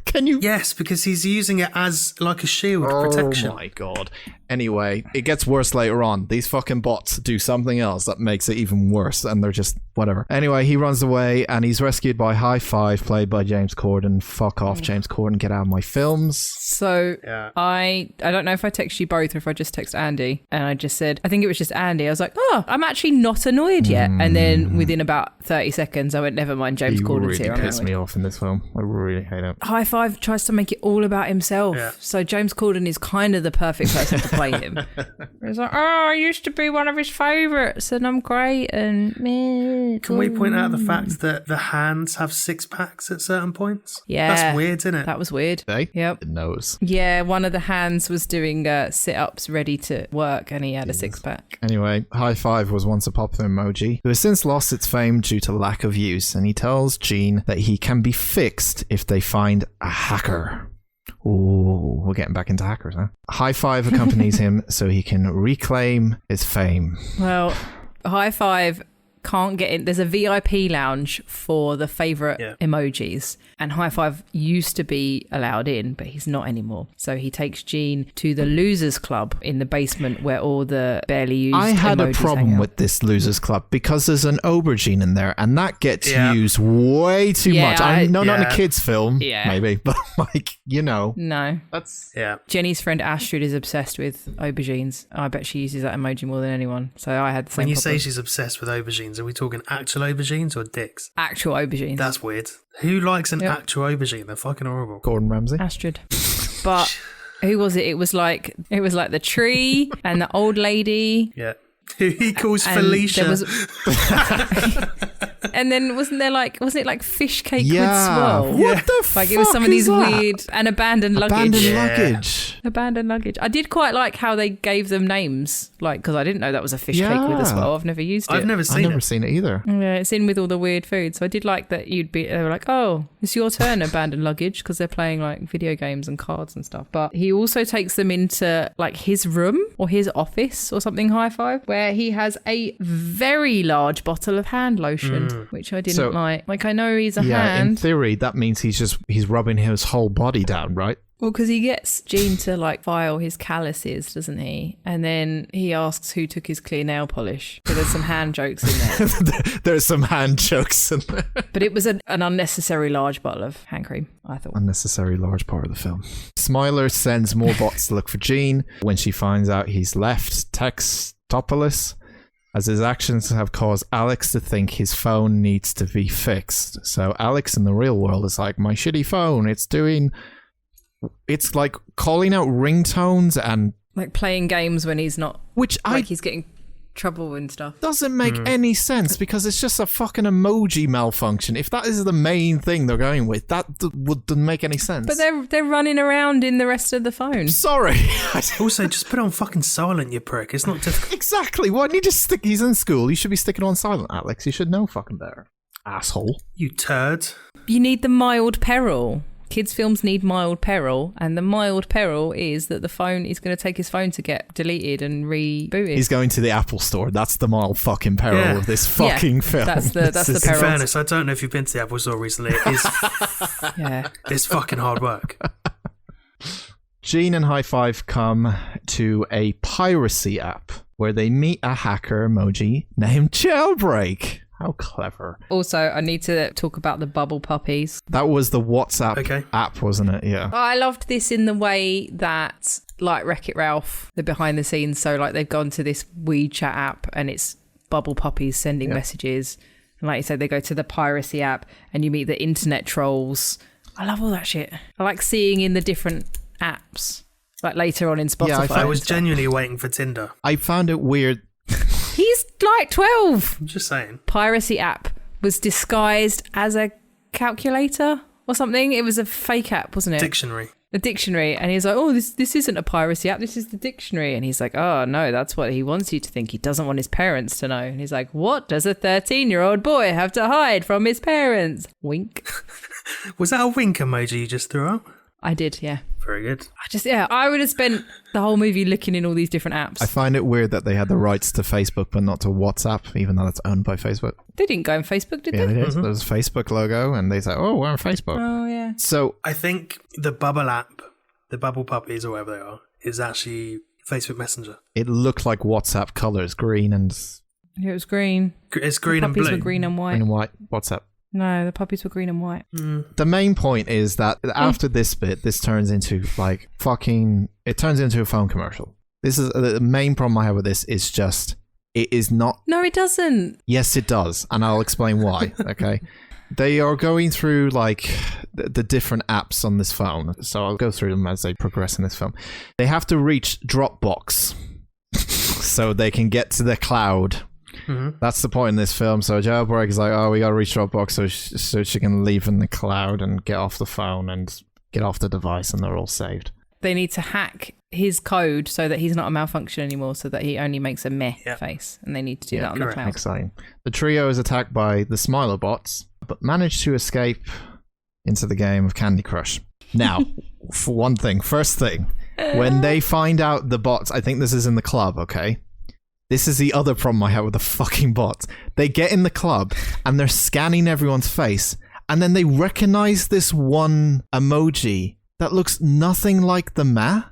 Can you? Yes, because he's using it as like a shield protection. Oh my god. Anyway, it gets worse later on. These fucking bots do something else that makes it even worse, and they're just whatever. Anyway, he runs away and he's rescued by High Five, played by James Corden. Fuck off, James Corden. Get out of my films. So I don't know if I text you both or if I just text Andy, and I just said, I think it was just Andy. I was like, oh, I'm actually not annoyed yet. And then within about 30 seconds, I went, never mind, James Corden's here. He really pissed me off in this film. I really hate it. High Five tries to make it all about himself. Yeah. So James Corden is kind of the perfect person to play him. He's like, oh, I used to be one of his favourites and I'm great and meh. Can we point out the fact that the hands have 6-packs at certain points? Yeah. That's weird, isn't it? That was weird. Hey? Yep. It knows. Yeah, one of the hands was doing sit-ups ready to work and he had a 6-pack. Anyway, High Five was once a popular emoji who has since lost its fame due to lack of use, and he tells Gene that he can be fixed if they find a hacker. Ooh, we're getting back into hackers, huh? High Five accompanies him so he can reclaim his fame. Well, High Five can't get in. There's a VIP lounge for the favourite emojis, and High Five used to be allowed in, but he's not anymore. So he takes Gene to the Losers Club in the basement where all the barely used I had a emojis problem hang out. with this Losers Club because there's an aubergine in there, and that gets used way too much. I know not in a kids' film, maybe, but like, you know. No. That's... Yeah. Jenny's friend Astrid is obsessed with aubergines. I bet she uses that emoji more than anyone. So I had the same When you problem. say she's obsessed with aubergines, are we talking actual aubergines or dicks? Actual aubergines. That's weird. Who likes an actual aubergine? They're fucking horrible. Gordon Ramsay. Astrid. But who was it? It was like the tree and the old lady. Yeah. Who he calls Felicia. And then wasn't it like fish cake with swirl? What the fuck? Like it was some of these weird and abandoned luggage. Abandoned luggage. I did quite like how they gave them names, like, because I didn't know that was a fish cake with a swirl. I've never used it. I've never seen it either. Yeah, it's in with all the weird food. So I did like that they were like, oh, it's your turn, abandoned luggage, because they're playing like video games and cards and stuff. But he also takes them into like his room or his office or something, High Five, where he has a very large bottle of hand lotion, which I didn't like. Like, I know he's a hand. In theory, that means he's rubbing his whole body down, right? Well, because he gets Gene to like file his calluses, doesn't he? And then he asks who took his clear nail polish. So there's some hand jokes in there. There's some hand jokes in there. But it was an unnecessary large bottle of hand cream, I thought. Unnecessary large part of the film. Smiler sends more bots to look for Gene. When she finds out he's left Textopolis, as his actions have caused Alex to think his phone needs to be fixed. So Alex in the real world is like, my shitty phone, it's like calling out ringtones and like playing games when he's not, he's getting trouble and stuff. Doesn't make any sense because it's just a fucking emoji malfunction. If that is the main thing they're going with, that wouldn't make any sense. But they're running around in the rest of the phone. Sorry. Also, just put it on fucking silent, you prick. It's not difficult. Exactly. Why don't you just stick? He's in school. You should be sticking on silent, Alex. You should know fucking better. Asshole. You turd. You need the mild peril. Kids' films need mild peril, and the mild peril is that the phone is going to take his phone to get deleted and rebooted. He's going to the Apple store. That's the mild fucking peril of this fucking film. That's the peril. In fairness, I don't know if you've been to the Apple store recently. It is, it's fucking hard work. Gene and High Five come to a piracy app where they meet a hacker emoji named Jailbreak. How clever. Also, I need to talk about the bubble puppies. That was the WhatsApp app, wasn't it? Yeah. I loved this in the way that, like Wreck-It Ralph, the behind the scenes. So, like, they've gone to this WeChat app and it's bubble puppies sending messages. And like you said, they go to the piracy app and you meet the internet trolls. I love all that shit. I like seeing in the different apps, like later on in Spotify. Yeah, I was genuinely waiting for Tinder. I found it weird. He's like 12. I'm just saying. Piracy app was disguised as a calculator or something. It was a fake app, wasn't it? Dictionary. A dictionary. And he's like, oh, this isn't a piracy app. This is the dictionary. And he's like, oh, no, that's what he wants you to think. He doesn't want his parents to know. And he's like, what does a 13-year-old boy have to hide from his parents? Wink. Was that a wink emoji you just threw out? I did, yeah. Very good. I would have spent the whole movie looking in all these different apps. I find it weird that they had the rights to Facebook but not to WhatsApp, even though it's owned by Facebook. They didn't go on Facebook, did Yeah, they? they did. There was a Facebook logo, and they said, "Oh, we're on Facebook." Oh, yeah. So I think the Bubble app, the Bubble Puppies or whatever they are, is actually Facebook Messenger. it looked like WhatsApp colors, green and It was green. It's green The and puppies blue. were green and white. white. WhatsApp. No, the puppies were green and white. The main point is that after this bit, this turns into like fucking. It turns into a phone commercial. This is the main problem I have with this. Is just it is not. No, it doesn't. Yes, it does, and I'll explain why. Okay, they are going through like the different apps on this phone, so I'll go through them as they progress in this film. They have to reach Dropbox so they can get to the cloud. Mm-hmm. That's the point in this film. So Jailbreak is like, oh, we got to reach Dropbox so she can leave in the cloud and get off the phone and get off the device, and they're all saved. They need to hack his code so that he's not a malfunction anymore, so that he only makes a meh face, and they need to do that on the cloud. Exciting. The trio is attacked by the Smiler bots, but manage to escape into the game of Candy Crush. Now, for one thing, first thing, when they find out the bots, I think this is in the club, okay? This is the other problem I have with the fucking bots. They get in the club and they're scanning everyone's face, and then they recognize this one emoji that looks nothing like the Ma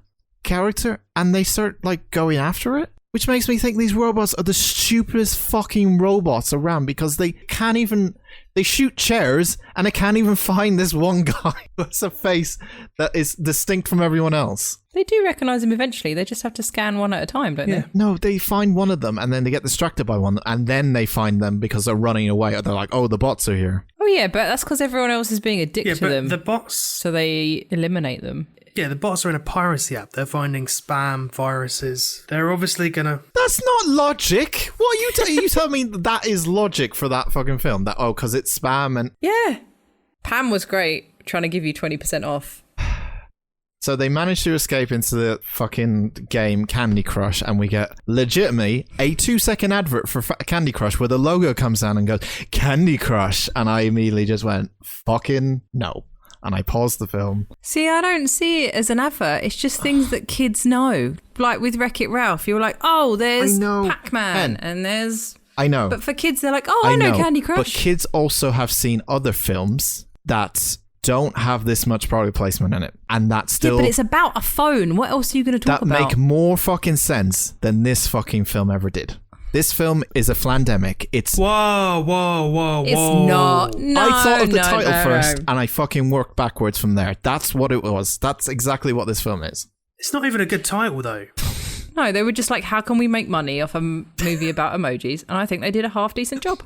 character, and they start like going after it, which makes me think these robots are the stupidest fucking robots around, because they can't even. They shoot chairs and they can't even find this one guy who has a face that is distinct from everyone else. They do recognise him eventually. They just have to scan one at a time, don't they? No, they find one of them and then they get distracted by one, and then they find them because they're running away. They're like, oh, the bots are here. Oh, yeah, but that's because everyone else is being a dick to but them. the bots... So they eliminate them. Yeah, the bots are in a piracy app. They're finding spam, viruses. They're obviously going to... That's not logic. What are you you tell me that is logic for that fucking film? That because it's spam and... Yeah. Pam was great, trying to give you 20% off. So they manage to escape into the fucking game Candy Crush, and we get legitimately a 2-second advert for Candy Crush where the logo comes down and goes, Candy Crush. And I immediately just went, fucking no. And I paused the film. See, I don't see it as an advert. It's just things that kids know. Like with Wreck-It Ralph, you're like, oh, there's Pac-Man and there's... I know. But for kids, they're like, oh, I know Candy Crush. But kids also have seen other films that don't have this much product placement in it, and that's still... Yeah, but it's about a phone. What else are you going to talk about? That make more fucking sense than this fucking film ever did. This film is a flandemic. It's... Whoa. It's not. No, I thought of the title first, no. and I fucking worked backwards from there. That's what it was. That's exactly what this film is. It's not even a good title, though. No, they were just like, how can we make money off a movie about emojis? And I think they did a half-decent job.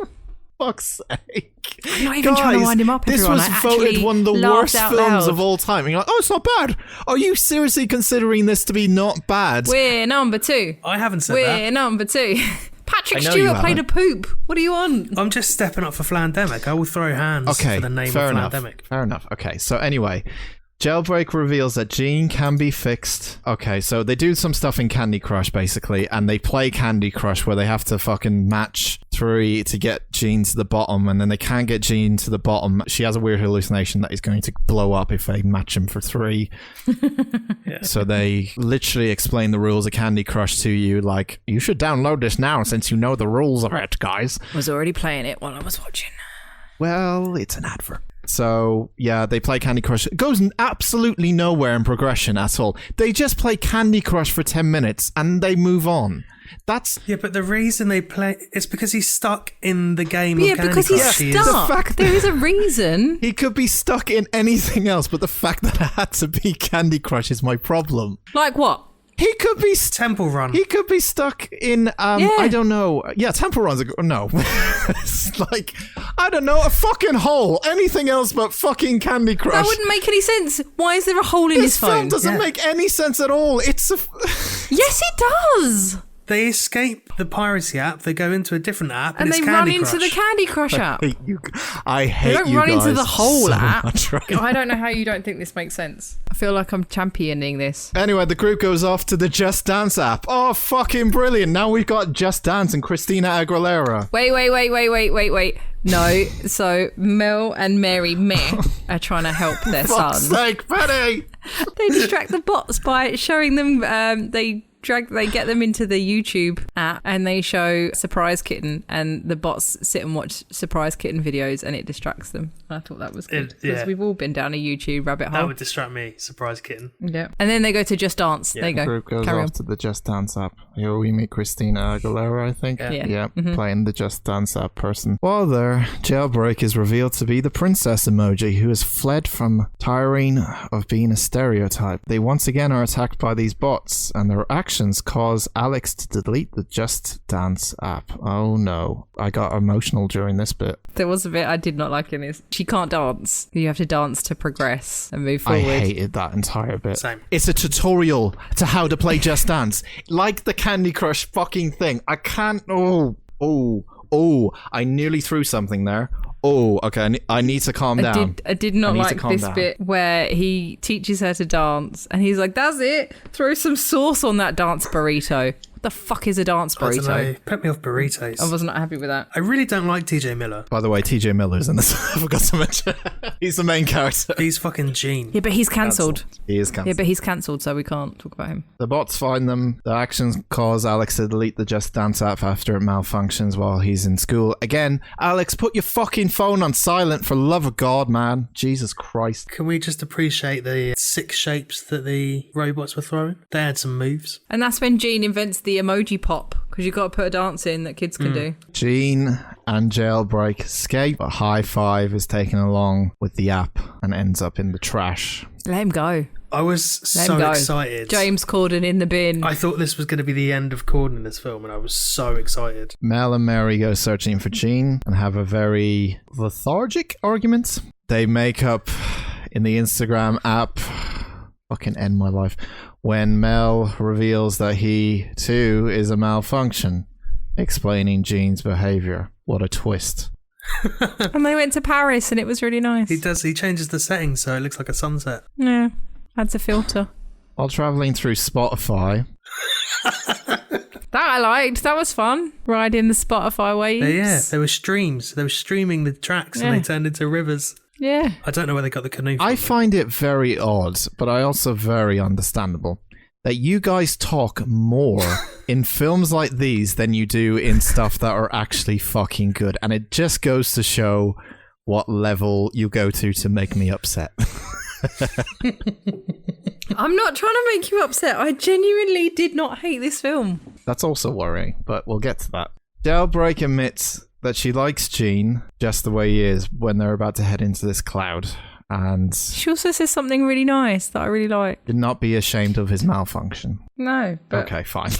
Fuck's sake. I'm not even trying to wind him up, everyone. This was voted one of the worst films of all time. And you're like, oh, it's not bad. Are you seriously considering this to be not bad? We're number 2. I haven't said that. We're number 2. Patrick I know Stewart you played a haven't. poop. What do you want? I'm just stepping up for Flandemic. I will throw hands for the name of Flandemic. Fair enough. Okay, so anyway, Jailbreak reveals that Gene can be fixed. Okay, so they do some stuff in Candy Crush, basically, and they play Candy Crush where they have to fucking match 3 to get Gene to the bottom, and then they can't get Gene to the bottom. She has a weird hallucination that he's going to blow up if they match him for 3. Yeah. So they literally explain the rules of Candy Crush to you, like, you should download this now since you know the rules of it, guys. I was already playing it while I was watching. Well, it's an advert. So, yeah, they play Candy Crush. It goes absolutely nowhere in progression at all. They just play Candy Crush for 10 minutes and they move on. That's... Yeah, but the reason they play... It's because he's stuck in the game of Candy because Crush. he's stuck. There is a reason. He could be stuck in anything else, but the fact that it had to be Candy Crush is my problem. Like what? He could be... Temple Run. He could be stuck in, I don't know. Yeah, Temple Run's no. It's like, I don't know, a fucking hole. Anything else but fucking Candy Crush. That wouldn't make any sense. Why is there a hole in his This film phone? doesn't make any sense at all. It's a... Yes, it does. They escape the piracy app. They go into a different app, And it's they Candy run Crush. into the Candy Crush app. I hate you They don't run into the whole so app. much right I don't know how you don't think this makes sense. I feel like I'm championing this. Anyway, the group goes off to the Just Dance app. Oh, fucking brilliant. Now we've got Just Dance and Christina Aguilera. Wait. No, so Mel and Mary Meh are trying to help their son. Fuck's sake, Betty! They distract the bots by showing them. They get them into the YouTube app and they show Surprise Kitten, and the bots sit and watch Surprise Kitten videos, and it distracts them. I thought that was good because we've all been down a YouTube rabbit hole. That would distract me. Surprise Kitten. Yeah, and then they go to Just Dance. Yeah. There you go. The group goes Carry off on. to the Just Dance app. Here we meet Christina Aguilera, I think. Yeah. Playing the Just Dance app person. While there, Jailbreak is revealed to be the princess emoji who has fled from tiring of being a stereotype. They once again are attacked by these bots, and their actions cause Alex to delete the Just Dance app. Oh no. I got emotional during this bit. There was a bit I did not like in this. She can't dance. You have to dance to progress and move forward. I hated that entire bit. Same. It's a tutorial to how to play Just Dance. Like the Candy Crush fucking thing. I can't... Oh, I nearly threw something there. Oh, okay, I need to calm down. I did not like this bit where he teaches her to dance and he's like, that's it, throw some sauce on that dance burrito. What the fuck is a dance I don't know. burrito? Put me off burritos. I was not happy with that. I really don't like TJ Miller. By the way, TJ Miller's in this. I forgot to mention. He's the main character. He's fucking Gene. Yeah, but he's cancelled. He is cancelled. Yeah, but he's cancelled, so we can't talk about him. The bots find them. The actions cause Alex to delete the Just Dance app after it malfunctions while he's in school. Again, Alex, put your fucking phone on silent for love of God, man. Jesus Christ. Can we just appreciate the 6 shapes that the robots were throwing? They had some moves. And that's when Gene invents the emoji pop, because you've got to put a dance in that kids can do. Gene and Jailbreak escape, but High Five is taken along with the app and ends up in the trash. Let him go. I was Let so him go. excited. James Corden in the bin. I thought this was going to be the end of Corden in this film, and I was so excited. Mel and Mary go searching for Gene and have a very lethargic argument. They make up in the Instagram app. Fucking end my life. When Mel reveals that he, too, is a malfunction, explaining Gene's behavior. What a twist. And they went to Paris and it was really nice. He changes the settings so it looks like a sunset. Yeah, adds a filter. While traveling through Spotify... That I liked. That was fun. Riding the Spotify waves. Yeah, there were streams. They were streaming the tracks and they turned into rivers. Yeah. I don't know where they got the canoe from. I find it very odd, but I also very understandable, that you guys talk more in films like these than you do in stuff that are actually fucking good. And it just goes to show what level you go to make me upset. I'm not trying to make you upset. I genuinely did not hate this film. That's also worrying, but we'll get to that. Jailbreak admits that she likes Gene just the way he is when they're about to head into this cloud. And She also says something really nice that I really like. did not be ashamed of his malfunction. No, but Okay, fine.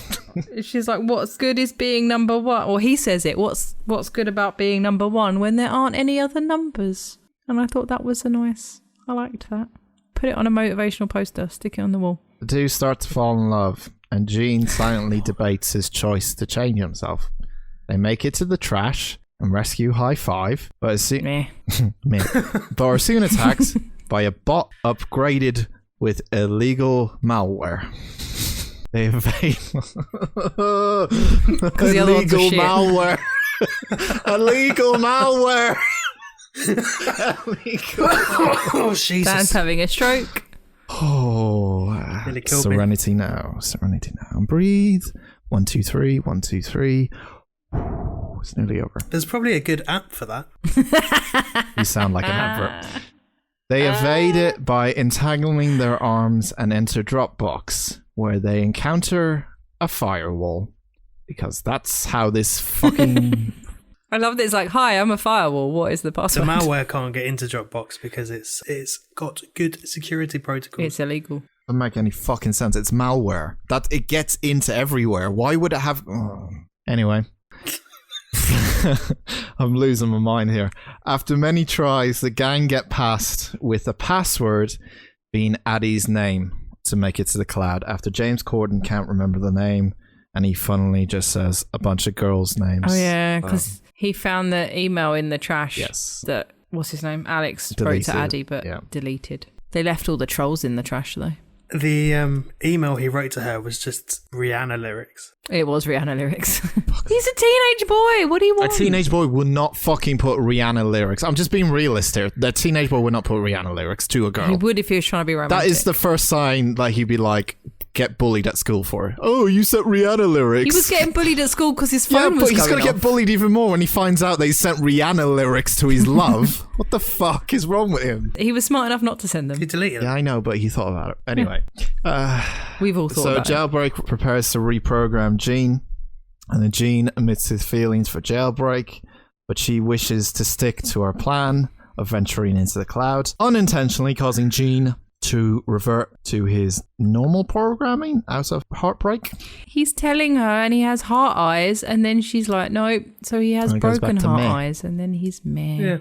she's like, what's good is being number one. Or he says it, what's good about being number one when there aren't any other numbers? And I thought that was I liked that. Put it on a motivational poster, stick it on the wall. The two start to fall in love, and Gene silently debates his choice to change himself. They make it to the trash and rescue High Five, but are soon attacked by a bot upgraded with illegal malware. They evade illegal malware. Illegal malware. Oh, Jesus. Dan's having a stroke. Oh, Nearly killed me. serenity now. Serenity now. And breathe. 1, 2, 3. 1, 2, 3. It's nearly over. There's probably a good app for that. You sound like an advert. They evade it by entangling their arms and enter Dropbox, where they encounter a firewall. Because that's how this fucking... I love that it's like, hi, I'm a firewall. What is the The password? malware can't get into Dropbox because it's got good security protocols. It's illegal. Doesn't make any fucking sense. It's malware. That it gets into everywhere. Why would it have... Oh. Anyway. I'm losing my mind here. After many tries, the gang get past with the password being Addie's name to make it to the cloud. After James Corden can't remember the name, and he funnily just says a bunch of girls' names. Oh, yeah, because he found the email in the trash. Yes. What's his name? Alex Deleted. wrote to Addie, but Yeah. deleted. They left all the trolls in the trash, though. The email he wrote to her was just Rihanna lyrics. It was Rihanna lyrics. He's a teenage boy. What do you want? A teenage boy would not fucking put Rihanna lyrics. I'm just being realist here. The teenage boy would not put Rihanna lyrics to a girl. He would if he was trying to be romantic. That is the first sign, like, he'd be like, get bullied at school for. Oh, you sent Rihanna lyrics. He was getting bullied at school because his phone was but he's going going to off. get bullied even more when he finds out they sent Rihanna lyrics to his love. What the fuck is wrong with him? He was smart enough not to send them. He deleted Yeah, them. I know, but he thought about it. Anyway. We've all thought So about it. Jailbreak prepares to reprogram Jean, and then Jean admits his feelings for Jailbreak, but she wishes to stick to her plan of venturing into the cloud, unintentionally causing Jean to revert to his normal programming out of heartbreak. He's telling her and he has heart eyes, and then she's like, no. So he has And it goes broken back to heart meh. eyes, and then he's meh. Yeah.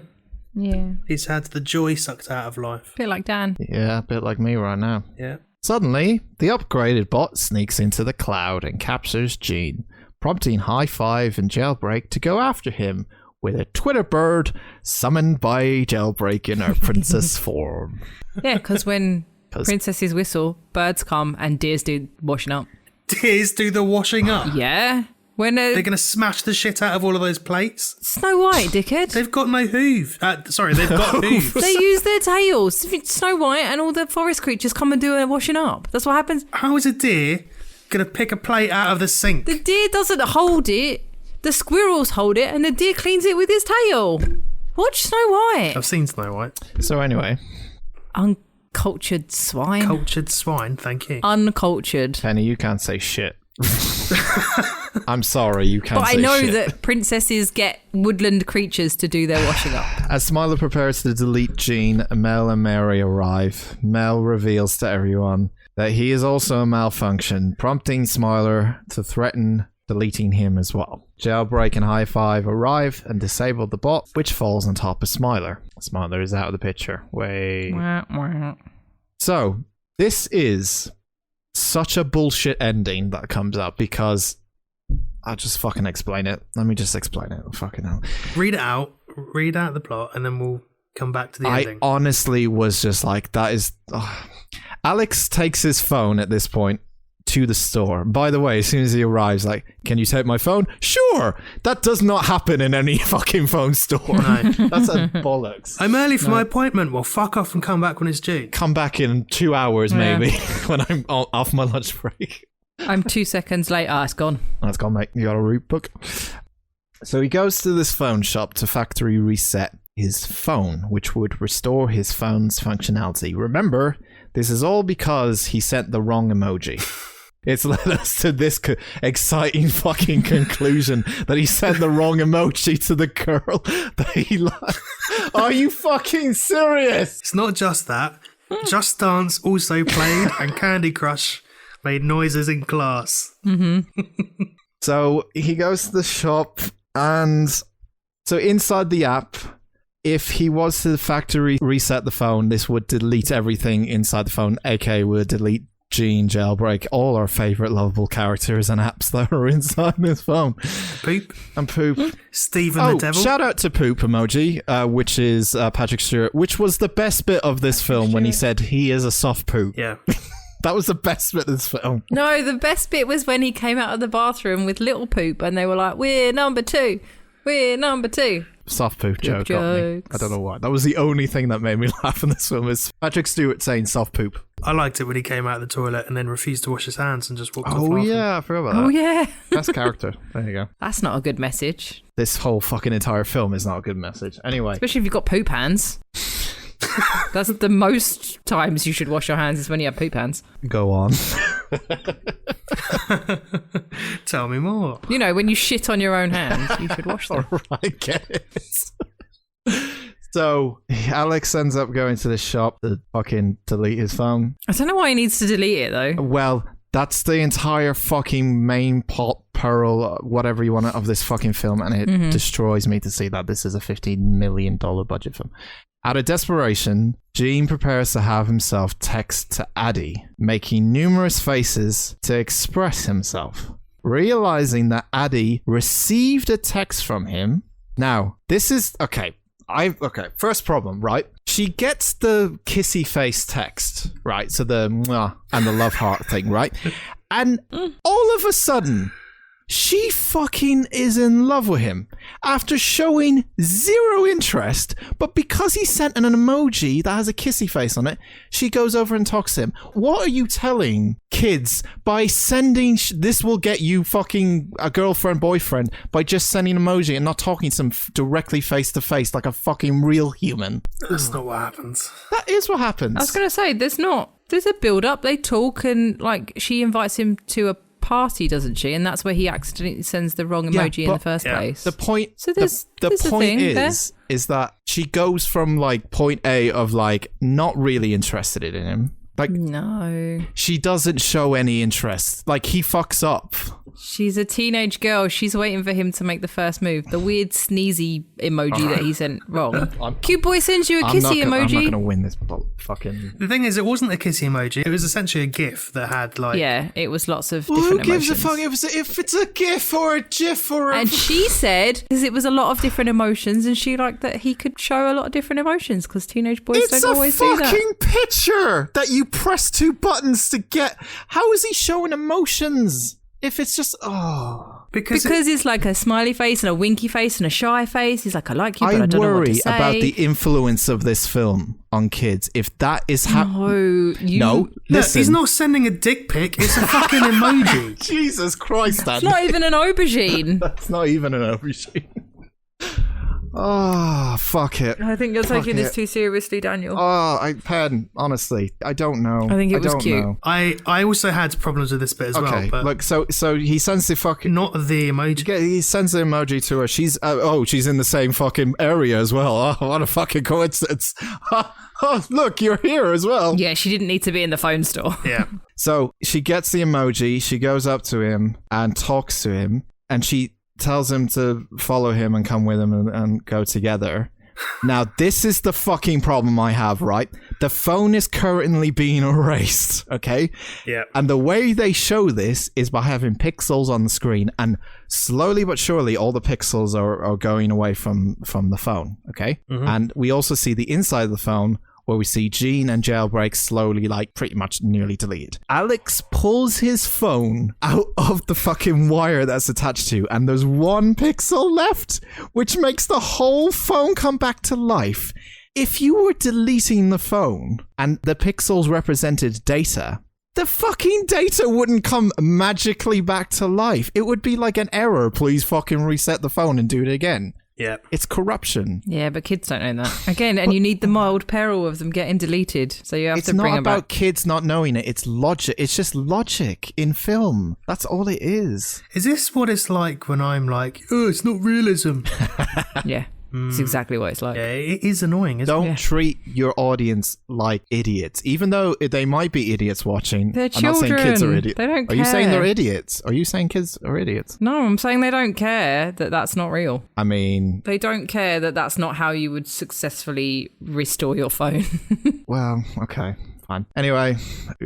Yeah. He's had the joy sucked out of life. Bit like Dan. Yeah, a bit like me right now. Yeah. Suddenly, the upgraded bot sneaks into the cloud and captures Jean, prompting High Five and Jailbreak to go after him with a Twitter bird summoned by Jailbreak in her princess form. Yeah, because when princesses whistle, birds come and deers do washing up. Deers do the washing up. Yeah. When They're going to smash the shit out of all of those plates. Snow White, dickhead. They've got no hooves. Sorry, they've got hooves. They use their tails. Snow White and all the forest creatures come and do a washing up. That's what happens. How is a deer going to pick a plate out of the sink? The deer doesn't hold it. The squirrels hold it, and the deer cleans it with his tail. Watch Snow White. I've seen Snow White. So anyway, Uncultured swine. Cultured swine, thank you. Uncultured. Penny, you can't say shit. I'm sorry, you can't But say I know shit. that princesses get woodland creatures to do their washing up. As Smiler prepares to delete Jean, Mel and Mary arrive. Mel reveals to everyone that he is also a malfunction, prompting Smiler to threaten deleting him as well. Jailbreak and High Five arrive and disable the bot, which falls on top of Smiler. Smiler is out of the picture. Wait. Wah, wah. So, this is such a bullshit ending that comes up because I'll just fucking explain it. Let me just explain it. Fucking hell. Read it out. Read out the plot, and then we'll come back to the I ending. honestly was just like, that is... Alex takes his phone at this point to the store. By the way, as soon as he arrives, like, can you take my phone? Sure! That does not happen in any fucking phone store. No. That's a bollocks. I'm early for my appointment. Well, fuck off and come back when it's due. Come back in 2 hours, Yeah. maybe, when I'm off my lunch break. I'm 2 seconds late. Ah, it's gone. That's gone, mate. You got a route book. So he goes to this phone shop to factory reset his phone, which would restore his phone's functionality. Remember, this is all because he sent the wrong emoji. It's led us to this exciting fucking conclusion that he sent the wrong emoji to the girl that he liked. Are you fucking serious? It's not just that. Just Dance also played, and Candy Crush made noises in class. So he goes to the shop, and so inside the app, if he was to factory reset the phone, this would delete everything inside the phone, aka would delete Jean, Jailbreak, all our favourite lovable characters and apps that are inside this phone. Poop. And Poop. Stephen Oh, the Devil. shout out to Poop emoji, which is Patrick Stewart, which was the best bit of this film when he said he is a soft poop. Yeah. That was the best bit of this film. No, the best bit was when he came out of the bathroom with little Poop, and they were like, "We're number 2. We're number 2." Soft poop joke got me. jokes. I don't know why. That was the only thing that made me laugh in this film is Patrick Stewart saying soft poop. I liked it when he came out of the toilet and then refused to wash his hands and just walked off. Oh laughing. yeah, I forgot about Oh that. yeah, Best character. There you go. that's not a good message, This whole fucking entire film is not a good message. Anyway, especially if you've got poop hands. That's the most times you should wash your hands is when you have poop hands. go on. Tell me more. You know, when you shit on your own hands, you should wash them. Alright, get it. So, Alex ends up going to the shop to fucking delete his phone. I don't know why he needs to delete it though. Well, that's the entire fucking main plot, pearl, whatever you want of this fucking film, and it destroys me to see that this is a $15 million budget film. Out of desperation, Gene prepares to have himself text to Addie, making numerous faces to express himself. Realizing that Addie received a text from him. Now, this is... Okay, Okay, first problem, right? She gets the kissy face text, right? So the mwah and the love heart thing, right? And all of a sudden, she fucking is in love with him after showing zero interest, but because he sent an emoji that has a kissy face on it, she goes over and talks to him. What are you telling kids by sending this will get you fucking a girlfriend, boyfriend by just sending an emoji and not talking to them directly face to face like a fucking real human? That's not what happens. That is what happens. I was going to say, there's a build up. They talk and like she invites him to a party, doesn't she? And that's where he accidentally sends the wrong emoji in the first place. The point. So there's the a point thing is that she goes from like point A of like not really interested in him. Like no, she doesn't show any interest. Like he fucks up. She's a teenage girl. She's waiting for him to make the first move. The weird sneezy emoji that he sent wrong. Cute boy sends you a kissy emoji. I'm not going to win this fucking... The thing is, it wasn't a kissy emoji. It was essentially a GIF that had like... Yeah, it was lots of different emotions. Who gives a fuck if it's a GIF or a GIF or a... And she said, because it was a lot of different emotions, and she liked that he could show a lot of different emotions, because teenage boys don't always do that. It's a fucking picture that you press 2 buttons to get. How is he showing emotions? If it's just, Because it's like a smiley face and a winky face and a shy face. He's like, I like you, but I don't know what to say. I worry about the influence of this film on kids. If that is how... No, listen. He's not sending a dick pic. It's a fucking emoji. Jesus Christ, Dan. It's not even an aubergine. That's not even an aubergine. Oh, fuck it. I think you're taking this too seriously, Daniel. Honestly, I don't know. I think it was cute. Know. I also had problems with this bit as well. But look, so he sends the fucking... Not the emoji. He sends the emoji to her. She's in the same fucking area as well. Oh, what a fucking coincidence. Oh, look, you're here as well. Yeah, she didn't need to be in the phone store. Yeah. So she gets the emoji, she goes up to him and talks to him, and she tells him to follow him and come with him and go together. Now, this is the fucking problem I have, right? The phone is currently being erased, okay? Yeah. And the way they show this is by having pixels on the screen, and slowly but surely all the pixels are going away from the phone, okay? Mm-hmm. And we also see the inside of the phone, where we see Gene and Jailbreak slowly, like, pretty much nearly deleted. Alex pulls his phone out of the fucking wire that's attached to, and there's 1 pixel left, which makes the whole phone come back to life. If you were deleting the phone and the pixels represented data, the fucking data wouldn't come magically back to life. It would be like an error. Please fucking reset the phone and do it again. Yeah. It's corruption. Yeah, but kids don't know that. Again, and you need the mild peril of them getting deleted. So you have to bring them back. It's not about kids not knowing it. It's logic. It's just logic in film. That's all it is. Is this what it's like when I'm like, oh, it's not realism? Yeah. It's exactly what it's like. Yeah, it is annoying, isn't it? Don't treat your audience like idiots, even though they might be idiots watching. They're I'm not saying kids are idiots. They don't care. Are you saying they're idiots? Are you saying kids are idiots? No, I'm saying they don't care that that's not real. I mean... They don't care that that's not how you would successfully restore your phone. Well, okay, fine. Anyway,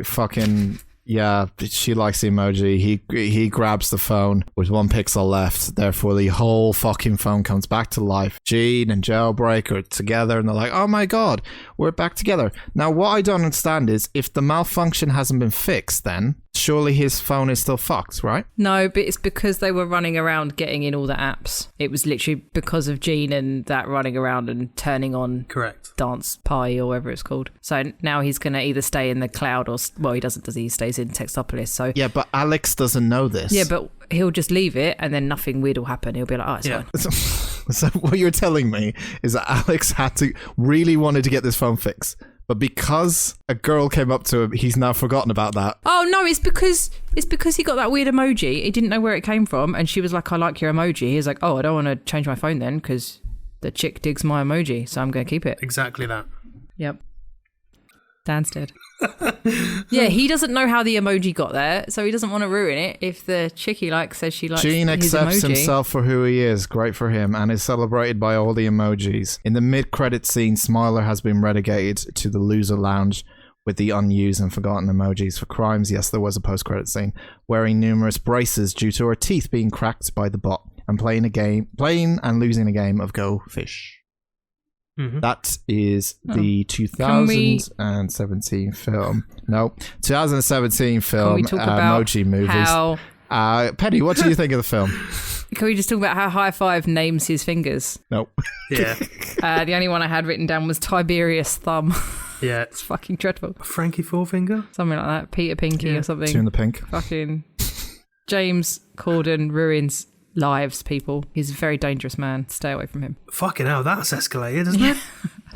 fucking... Yeah, she likes the emoji. He grabs the phone with 1 pixel left. Therefore, the whole fucking phone comes back to life. Gene and Jailbreak are together, and they're like, "Oh my god, we're back together." Now, what I don't understand is if the malfunction hasn't been fixed, then surely his phone is still fucked, right? No, but it's because they were running around getting in all the apps. It was literally because of Gene and that running around and turning on Correct. Dance Pie or whatever it's called. So now he's going to either stay in the cloud or... Well, he doesn't, does he? He stays in Textopolis. So yeah, but Alex doesn't know this. Yeah, but he'll just leave it and then nothing weird will happen. He'll be like, oh, it's fine. So what you're telling me is that Alex really wanted to get this phone fixed. But because a girl came up to him, he's now forgotten about that. Oh, no, it's because he got that weird emoji. He didn't know where it came from. And she was like, I like your emoji. He was like, oh, I don't want to change my phone then because the chick digs my emoji. So I'm going to keep it. Exactly that. Yep. Dan's dead. Yeah, he doesn't know how the emoji got there, so he doesn't want to ruin it. If the chick he likes says she likes Gene his accepts emoji. himself for who he is, great for him, and is celebrated by all the emojis. In the mid-credit scene, Smiler has been relegated to the loser lounge with the unused and forgotten emojis for crimes. Yes, there was a post-credit scene, wearing numerous braces due to her teeth being cracked by the bot, and playing and losing a game of Go Fish. That is the 2017 film. No, 2017 film. Can we talk about Emoji Movies. how... Penny, what do you think of the film? Can we just talk about how High Five names his fingers? Nope. Yeah. The only one I had written down was Tiberius Thumb. Yeah. It's fucking dreadful. Frankie Fourfinger? Something like that. Peter Pinky or something. Two in the pink. Fucking James Corden ruins lives, people. He's a very dangerous man. Stay away from him. Fucking hell, that's escalated, isn't it?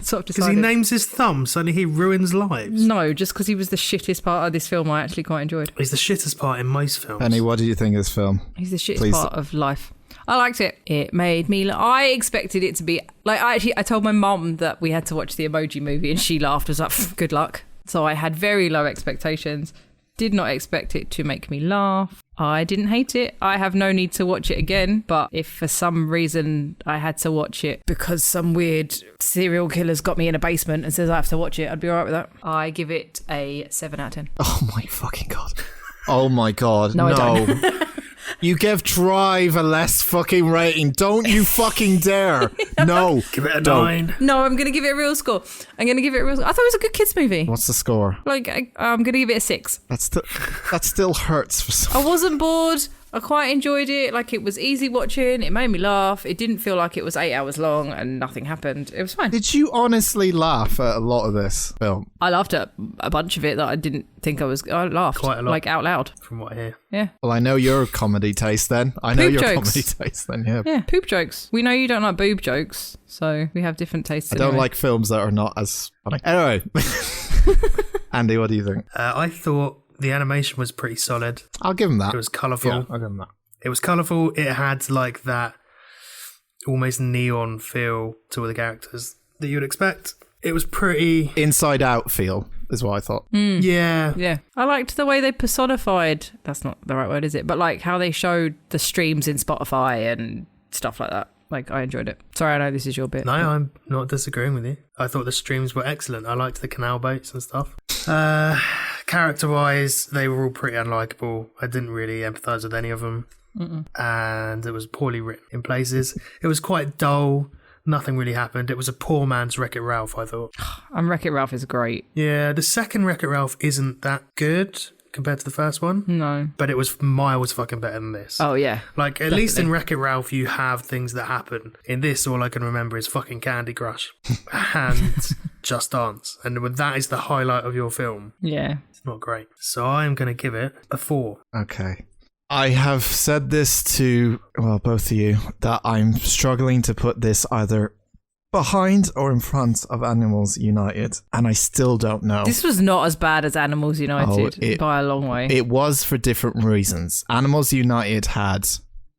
Sort of Because he decided. names his thumb, suddenly he ruins lives. No, just because he was the shittest part of this film I actually quite enjoyed. He's the shittest part in most films. Penny, what do you think of this film? He's the shittest Please. part of life. I liked it. It made me... I expected it to be... Like, I told my mum that we had to watch the Emoji Movie and she laughed. I was like, good luck. So I had very low expectations. Did not expect it to make me laugh. I didn't hate it. I have no need to watch it again. But if for some reason I had to watch it because some weird serial killer's got me in a basement and says I have to watch it, I'd be all right with that. I give it a 7 out of 10. Oh my fucking god. Oh my god. No, I don't. You give Drive a less fucking rating. Don't you fucking dare. No. Give it a Don't. 9. No, I'm going to give it a real score. I'm going to give it a real score. I thought it was a good kids movie. What's the score? Like, I'm going to give it a 6. That still hurts for some. I wasn't bored. I quite enjoyed it. Like, it was easy watching. It made me laugh. It didn't feel like it was 8 hours long and nothing happened. It was fine. Did you honestly laugh at a lot of this film? I laughed at a bunch of it that I didn't think I was... I laughed. Quite a lot. Like, out loud. From what I hear. Yeah. Well, I know your comedy taste then. I know Poop your jokes. comedy taste then, yeah. Yeah, poop jokes. We know you don't like boob jokes, so we have different tastes. I don't anyway. like films that are not as funny. Anyway. Andy, what do you think? I thought the animation was pretty solid. I'll give him that. It was colourful. Yeah, I'll give him that. It was colourful. It had like that almost neon feel to all the characters that you would expect. It was pretty... Inside Out feel is what I thought. Yeah. Yeah. I liked the way they personified... That's not the right word, is it? But like how they showed the streams in Spotify and stuff like that. Like, I enjoyed it. Sorry, I know this is your bit. No, I'm not disagreeing with you. I thought the streams were excellent. I liked the canal boats and stuff. Character-wise, they were all pretty unlikable. I didn't really empathise with any of them. And it was poorly written in places. It was quite dull. Nothing really happened. It was a poor man's Wreck-It Ralph, I thought. And Wreck-It Ralph is great. Yeah, the second Wreck-It Ralph isn't that good compared to the first one. No. But it was miles fucking better than this. Oh, yeah. Like, at least in Wreck-It Ralph, you have things that happen. In this, all I can remember is fucking Candy Crush and Just Dance. And when that is the highlight of your film, Yeah. it's not great. So I am going to give it a 4. Okay. I have said this to, well, both of you, that I'm struggling to put this either behind or in front of Animals United, and I still don't know. This was not as bad as Animals United by a long way. It was for different reasons. Animals United had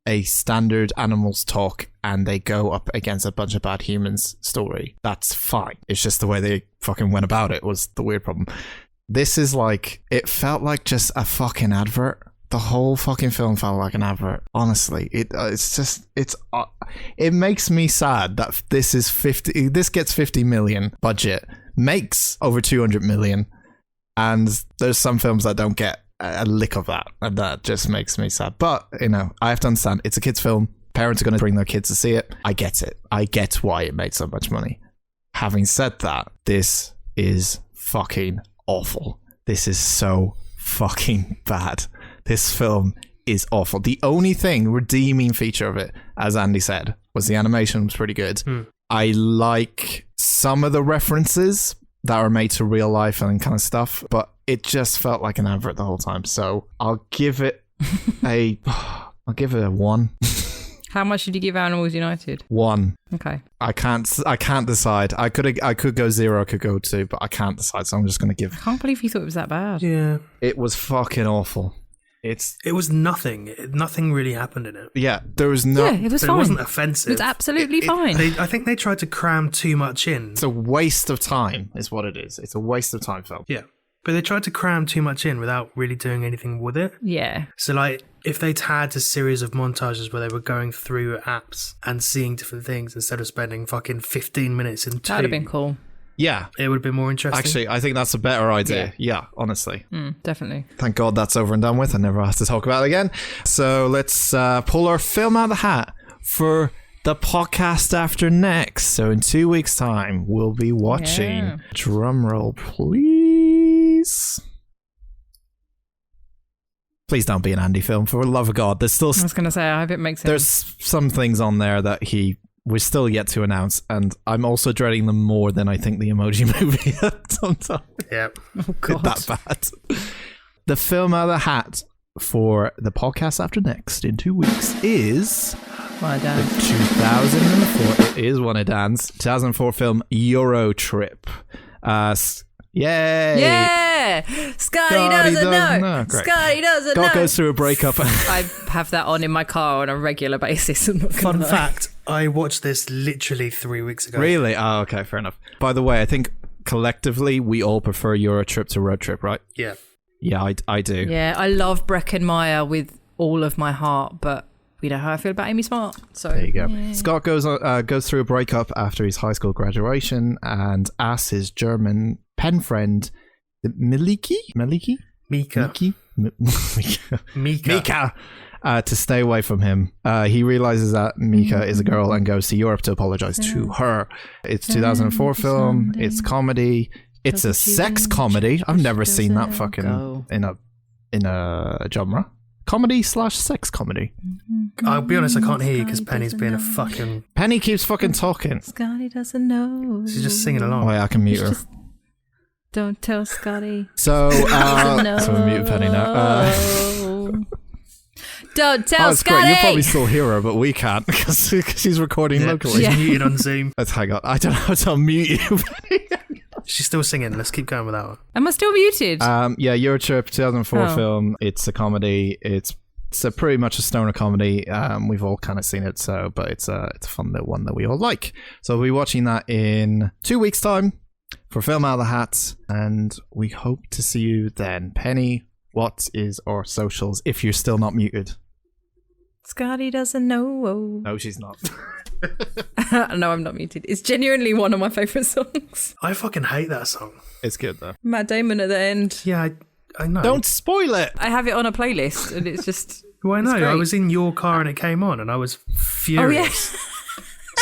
a standard animals talk and they go up against a bunch of bad humans story. That's fine. It's just the way they fucking went about it was the weird problem. This is like, it felt like just a fucking advert. The whole fucking film felt like an advert. Honestly, it makes me sad that this gets 50 million budget, makes over 200 million, and there's some films that don't get a lick of that, and that just makes me sad. But, you know, I have to understand, it's a kids' film. Parents are going to bring their kids to see it. I get it. I get why it made so much money. Having said that, this is fucking awful. This is so fucking bad. This film is awful. The only redeeming feature of it, as Andy said, was the animation was pretty good. I like some of the references that are made to real life and kind of stuff, but it just felt like an advert the whole time. So I'll give it a 1. How much did you give Animals United? 1. Okay. I can't decide. I could go 0, I could go 2, but I can't decide. So I'm just going to give. I can't believe you thought it was that bad. Yeah. It was fucking awful. It was nothing. Nothing really happened in it. Yeah, there was no. Yeah, it was But fine. it wasn't offensive. It was absolutely fine. I think they tried to cram too much in. It's a waste of time, is what it is. It's a waste of time, film. Yeah. But they tried to cram too much in without really doing anything with it. Yeah. So, like, if they'd had a series of montages where they were going through apps and seeing different things instead of spending fucking 15 minutes in 2, That would have been cool. Yeah. it would have been more interesting. Actually, I think that's a better idea. Yeah, honestly. Definitely. Thank God that's over and done with. I never have to talk about it again. So let's pull our film out of the hat for the podcast after next. So in 2 weeks' time, we'll be watching. Drumroll, please. Please don't be an Andy film, for the love of God. There's still. I was going to say, I hope it makes sense. There's some things on there that we're still yet to announce, and I'm also dreading them more than I think the Emoji Movie sometimes. Yep. Oh, God. That bad. The film out of the hat for the podcast after next in 2 weeks is Well done. the 2004. It is one of Dan's 2004 film Euro Trip. Yay! Yeah! Scotty doesn't know. Great. Scotty doesn't know. God goes through a breakup. I have that on in my car on a regular basis. I'm not Fun gonna lie. fact, I watched this literally 3 weeks ago. Really? Oh, okay, fair enough. By the way, I think collectively we all prefer Euro Trip to Road Trip, right? Yeah. Yeah, I do. Yeah, I love Breckenmeyer with all of my heart, but we know how I feel about Amy Smart. So There you go. yeah. Scott goes through a breakup after his high school graduation and asks his German pen friend, Mika, to stay away from him. He realizes that Mika is a girl and goes to Europe to apologize to her. It's 2004 film. It's comedy. It's a sex comedy. I've never seen that fucking in a genre. Comedy / sex comedy. I'll be honest, I can't hear you because Penny's being a fucking... Penny keeps fucking talking. Scotty doesn't know. She's just singing along. Oh yeah, I can mute her. Don't tell Scotty. So, so we mute Penny now. Don't tell It's Scotty. great. You probably still hear her, but we can't because she's recording locally. She's muted on Zoom. Let's hang on. I don't know how to unmute you. She's still singing. Let's keep going with that one. Am I still muted? Yeah, Eurotrip 2004 Oh. film. It's a comedy. It's a pretty much a stoner comedy. We've all kind of seen it, but it's a fun little one that we all like. So we'll be watching that in 2 weeks' time for Film Out of the Hat, and we hope to see you then. Penny, what is our socials if you're still not muted? Scotty doesn't know. No, she's not. No, I'm not muted. It's genuinely one of my favourite songs. I fucking hate that song. It's good though. Matt Damon at the end. Yeah, I know. Don't spoil it. I have it on a playlist and it's just... Well, I know. It's great. I was in your car and it came on and I was furious. Oh,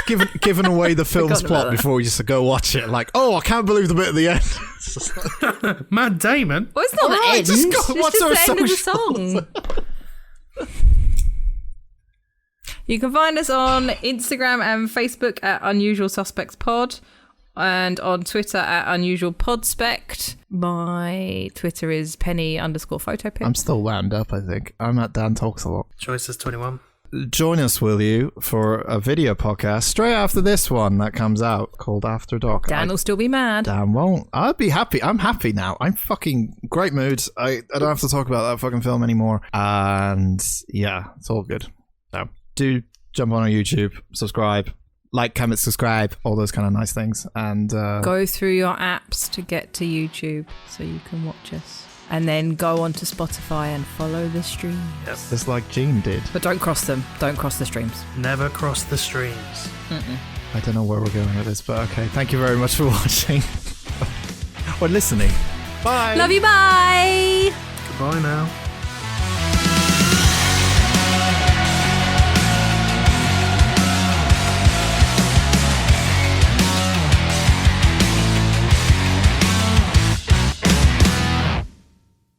yeah. Giving away the film's Forgotten about plot that. before we just go watch it. Like, oh, I can't believe the bit at the end. Matt Damon? Well, it's not Alright, the end. just go- It's what's just our the end socials? of the song. You can find us on Instagram and Facebook at Unusual Suspects Pod, and on Twitter at Unusual Podspect. My Twitter is Penny_photopic. I'm still wound up, I think. I'm at Dan Talks a Lot. Choices 21. Join us, will you, for a video podcast straight after this one that comes out called After Dark. Dan will still be mad. Dan won't. I'll be happy. I'm happy now. I'm fucking great mood. I don't have to talk about that fucking film anymore. And yeah, it's all good. So do jump on our YouTube, subscribe, like, comment, subscribe, all those kind of nice things. And Go through your apps to get to YouTube so you can watch us. And then go onto Spotify and follow the stream. Yes. just like Gene did. But don't cross them. Don't cross the streams. Never cross the streams. I don't know where we're going with this, but okay. Thank you very much for watching or listening. Bye. Love you, bye! Goodbye now.